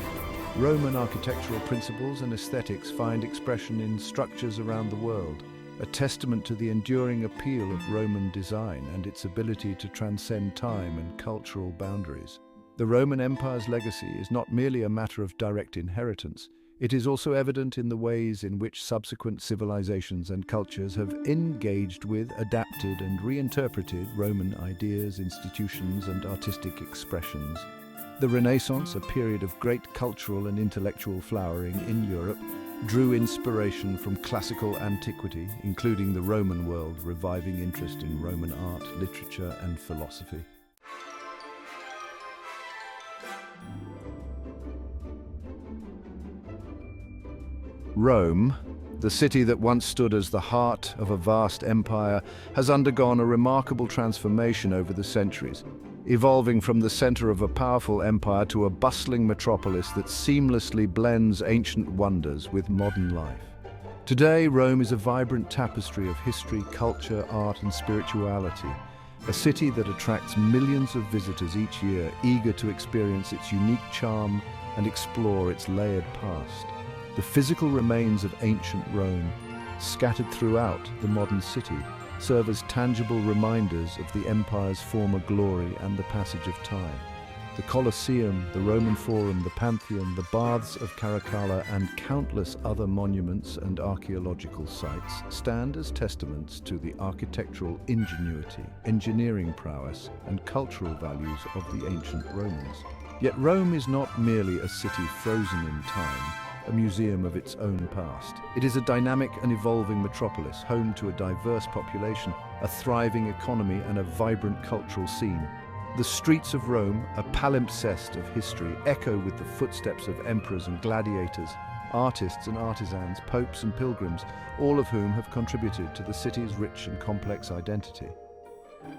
Roman architectural principles and aesthetics find expression in structures around the world, a testament to the enduring appeal of Roman design and its ability to transcend time and cultural boundaries. The Roman Empire's legacy is not merely a matter of direct inheritance. It is also evident in the ways in which subsequent civilizations and cultures have engaged with, adapted, and reinterpreted Roman ideas, institutions, and artistic expressions. The Renaissance, a period of great cultural and intellectual flowering in Europe, drew inspiration from classical antiquity, including the Roman world, reviving interest in Roman art, literature, and philosophy. Rome, the city that once stood as the heart of a vast empire, has undergone a remarkable transformation over the centuries, evolving from the center of a powerful empire to a bustling metropolis that seamlessly blends ancient wonders with modern life. Today, Rome is a vibrant tapestry of history, culture, art, and spirituality, a city that attracts millions of visitors each year, eager to experience its unique charm and explore its layered past. The physical remains of ancient Rome, scattered throughout the modern city, serve as tangible reminders of the empire's former glory and the passage of time. The Colosseum, the Roman Forum, the Pantheon, the Baths of Caracalla, and countless other monuments and archaeological sites stand as testaments to the architectural ingenuity, engineering prowess, and cultural values of the ancient Romans. Yet Rome is not merely a city frozen in time, a museum of its own past. It is a dynamic and evolving metropolis, home to a diverse population, a thriving economy, and a vibrant cultural scene. The streets of Rome, a palimpsest of history, echo with the footsteps of emperors and gladiators, artists and artisans, popes and pilgrims, all of whom have contributed to the city's rich and complex identity.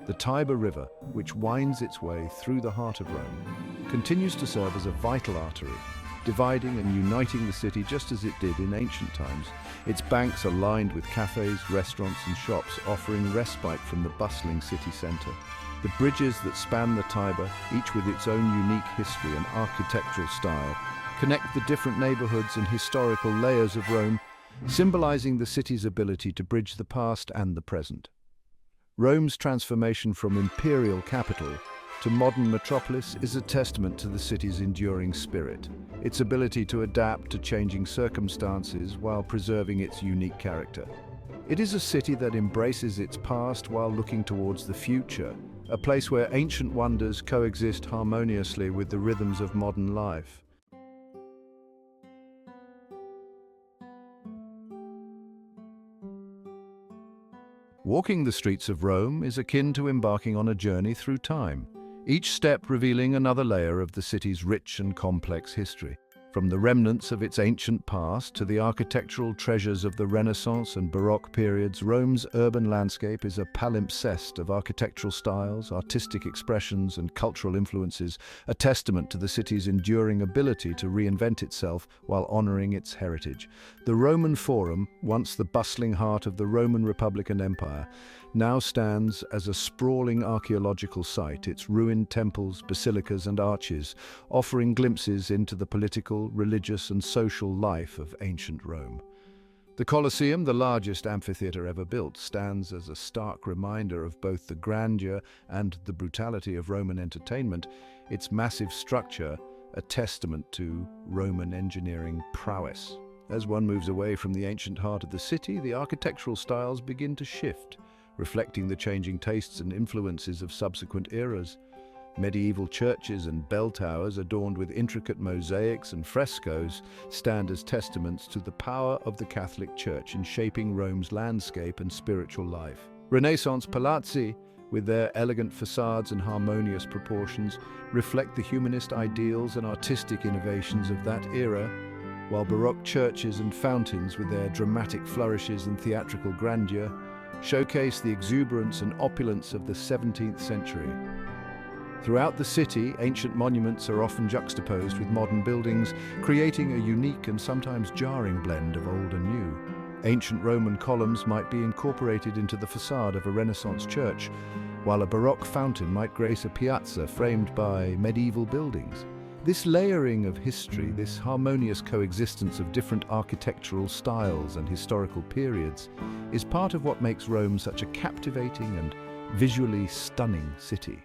The Tiber River, which winds its way through the heart of Rome, continues to serve as a vital artery, dividing and uniting the city just as it did in ancient times. Its banks are lined with cafes, restaurants, and shops, offering respite from the bustling city centre. The bridges that span the Tiber, each with its own unique history and architectural style, connect the different neighbourhoods and historical layers of Rome, symbolising the city's ability to bridge the past and the present. Rome's transformation from imperial capital to modern metropolis is a testament to the city's enduring spirit, its ability to adapt to changing circumstances while preserving its unique character. It is a city that embraces its past while looking towards the future, a place where ancient wonders coexist harmoniously with the rhythms of modern life. Walking the streets of Rome is akin to embarking on a journey through time, each step revealing another layer of the city's rich and complex history. From the remnants of its ancient past to the architectural treasures of the Renaissance and Baroque periods, Rome's urban landscape is a palimpsest of architectural styles, artistic expressions, and cultural influences, a testament to the city's enduring ability to reinvent itself while honoring its heritage. The Roman Forum, once the bustling heart of the Roman Republic and Empire, now stands as a sprawling archaeological site, its ruined temples, basilicas, and arches, offering glimpses into the political, religious, and social life of ancient Rome. The Colosseum, the largest amphitheatre ever built, stands as a stark reminder of both the grandeur and the brutality of Roman entertainment. Its massive structure, a testament to Roman engineering prowess. As one moves away from the ancient heart of the city, the architectural styles begin to shift, reflecting the changing tastes and influences of subsequent eras. Medieval churches and bell towers adorned with intricate mosaics and frescoes stand as testaments to the power of the Catholic Church in shaping Rome's landscape and spiritual life. Renaissance palazzi, with their elegant facades and harmonious proportions, reflect the humanist ideals and artistic innovations of that era, while Baroque churches and fountains, with their dramatic flourishes and theatrical grandeur, showcase the exuberance and opulence of the 17th century. Throughout the city, ancient monuments are often juxtaposed with modern buildings, creating a unique and sometimes jarring blend of old and new. Ancient Roman columns might be incorporated into the facade of a Renaissance church, while a Baroque fountain might grace a piazza framed by medieval buildings. This layering of history, this harmonious coexistence of different architectural styles and historical periods, is part of what makes Rome such a captivating and visually stunning city.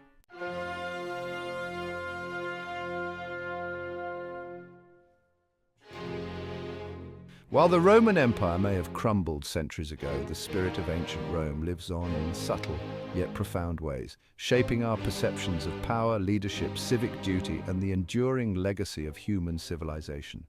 While the Roman Empire may have crumbled centuries ago, the spirit of ancient Rome lives on in subtle yet profound ways, shaping our perceptions of power, leadership, civic duty, and the enduring legacy of human civilization.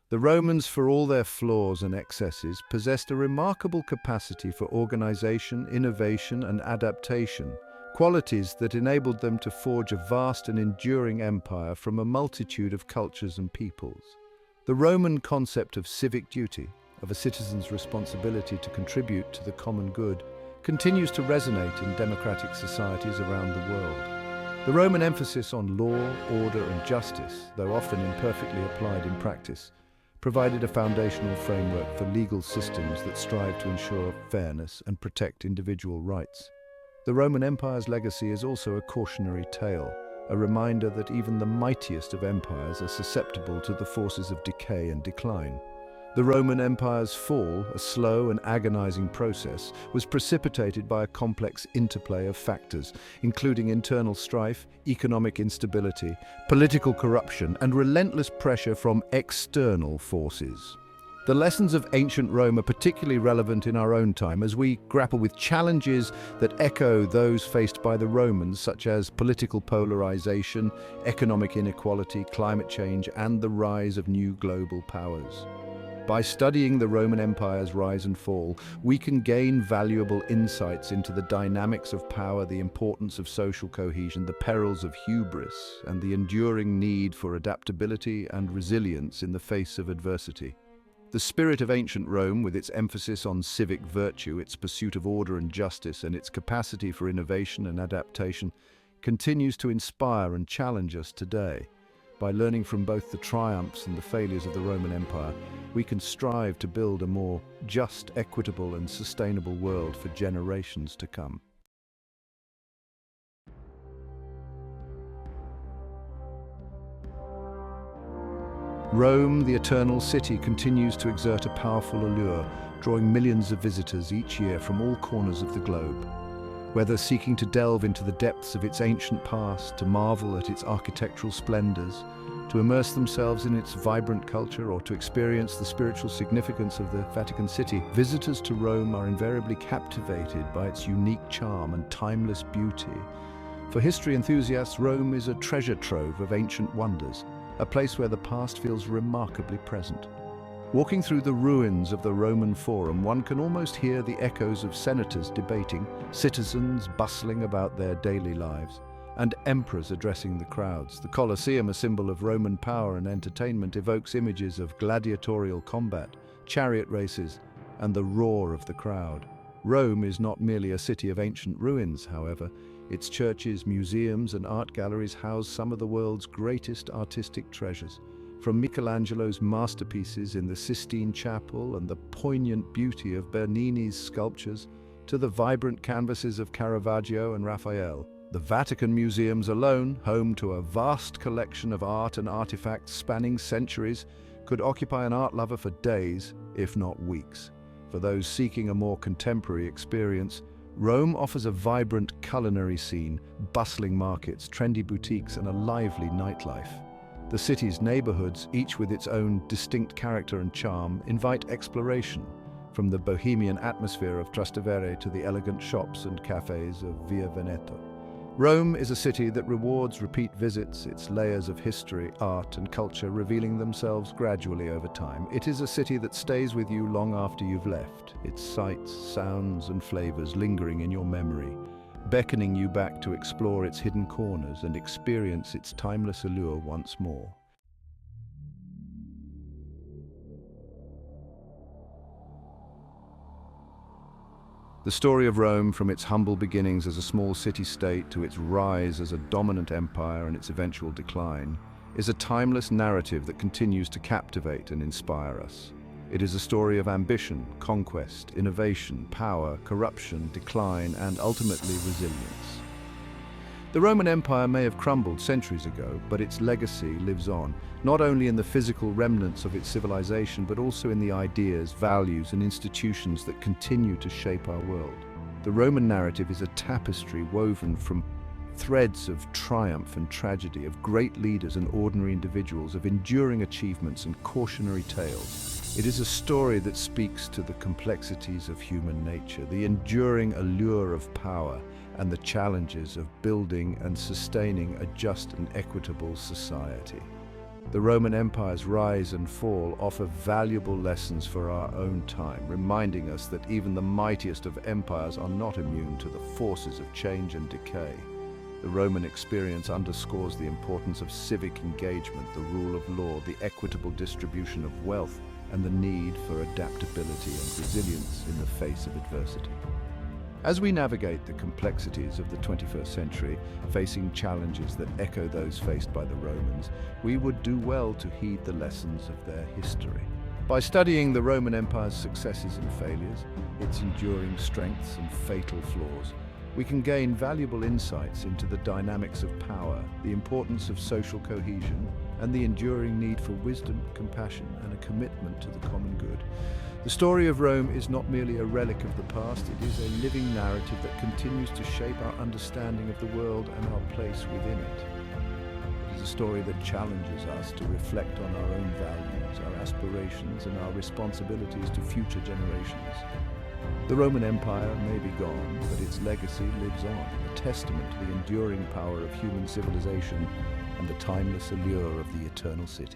The Romans, for all their flaws and excesses, possessed a remarkable capacity for organization, innovation, and adaptation, qualities that enabled them to forge a vast and enduring empire from a multitude of cultures and peoples. The Roman concept of civic duty, of a citizen's responsibility to contribute to the common good, continues to resonate in democratic societies around the world. The Roman emphasis on law, order, and justice, though often imperfectly applied in practice, provided a foundational framework for legal systems that strive to ensure fairness and protect individual rights. The Roman Empire's legacy is also a cautionary tale, a reminder that even the mightiest of empires are susceptible to the forces of decay and decline. The Roman Empire's fall, a slow and agonizing process, was precipitated by a complex interplay of factors, including internal strife, economic instability, political corruption, and relentless pressure from external forces. The lessons of ancient Rome are particularly relevant in our own time as we grapple with challenges that echo those faced by the Romans, such as political polarization, economic inequality, climate change, and the rise of new global powers. By studying the Roman Empire's rise and fall, we can gain valuable insights into the dynamics of power, the importance of social cohesion, the perils of hubris, and the enduring need for adaptability and resilience in the face of adversity. The spirit of ancient Rome, with its emphasis on civic virtue, its pursuit of order and justice, and its capacity for innovation and adaptation, continues to inspire and challenge us today. By learning from both the triumphs and the failures of the Roman Empire, we can strive to build a more just, equitable, and sustainable world for generations to come. Rome, the eternal city, continues to exert a powerful allure, drawing millions of visitors each year from all corners of the globe. Whether seeking to delve into the depths of its ancient past, to marvel at its architectural splendors, to immerse themselves in its vibrant culture, or to experience the spiritual significance of the Vatican City, visitors to Rome are invariably captivated by its unique charm and timeless beauty. For history enthusiasts, Rome is a treasure trove of ancient wonders, a place where the past feels remarkably present. Walking through the ruins of the Roman Forum, one can almost hear the echoes of senators debating, citizens bustling about their daily lives, and emperors addressing the crowds. The Colosseum, a symbol of Roman power and entertainment, evokes images of gladiatorial combat, chariot races, and the roar of the crowd. Rome is not merely a city of ancient ruins, however. Its churches, museums, and art galleries house some of the world's greatest artistic treasures. From Michelangelo's masterpieces in the Sistine Chapel and the poignant beauty of Bernini's sculptures to the vibrant canvases of Caravaggio and Raphael, the Vatican Museums alone, home to a vast collection of art and artifacts spanning centuries, could occupy an art lover for days, if not weeks. For those seeking a more contemporary experience, Rome offers a vibrant culinary scene, bustling markets, trendy boutiques, and a lively nightlife. The city's neighborhoods, each with its own distinct character and charm, invite exploration, from the bohemian atmosphere of Trastevere to the elegant shops and cafes of Via Veneto. Rome is a city that rewards repeat visits, its layers of history, art, and culture revealing themselves gradually over time. It is a city that stays with you long after you've left, its sights, sounds, and flavors lingering in your memory, beckoning you back to explore its hidden corners and experience its timeless allure once more. The story of Rome, from its humble beginnings as a small city-state to its rise as a dominant empire and its eventual decline, is a timeless narrative that continues to captivate and inspire us. It is a story of ambition, conquest, innovation, power, corruption, decline, and ultimately resilience. The Roman Empire may have crumbled centuries ago, but its legacy lives on, not only in the physical remnants of its civilization, but also in the ideas, values, and institutions that continue to shape our world. The Roman narrative is a tapestry woven from threads of triumph and tragedy, of great leaders and ordinary individuals, of enduring achievements and cautionary tales. It is a story that speaks to the complexities of human nature, the enduring allure of power, and the challenges of building and sustaining a just and equitable society. The Roman Empire's rise and fall offer valuable lessons for our own time, reminding us that even the mightiest of empires are not immune to the forces of change and decay. The Roman experience underscores the importance of civic engagement, the rule of law, the equitable distribution of wealth, and the need for adaptability and resilience in the face of adversity. As we navigate the complexities of the 21st century, facing challenges that echo those faced by the Romans, we would do well to heed the lessons of their history. By studying the Roman Empire's successes and failures, its enduring strengths and fatal flaws, we can gain valuable insights into the dynamics of power, the importance of social cohesion, and the enduring need for wisdom, compassion, and a commitment to the common good. The story of Rome is not merely a relic of the past, it is a living narrative that continues to shape our understanding of the world and our place within it. It is a story that challenges us to reflect on our own values, our aspirations, and our responsibilities to future generations. The Roman Empire may be gone, but its legacy lives on, a testament to the enduring power of human civilization and the timeless allure of the eternal city.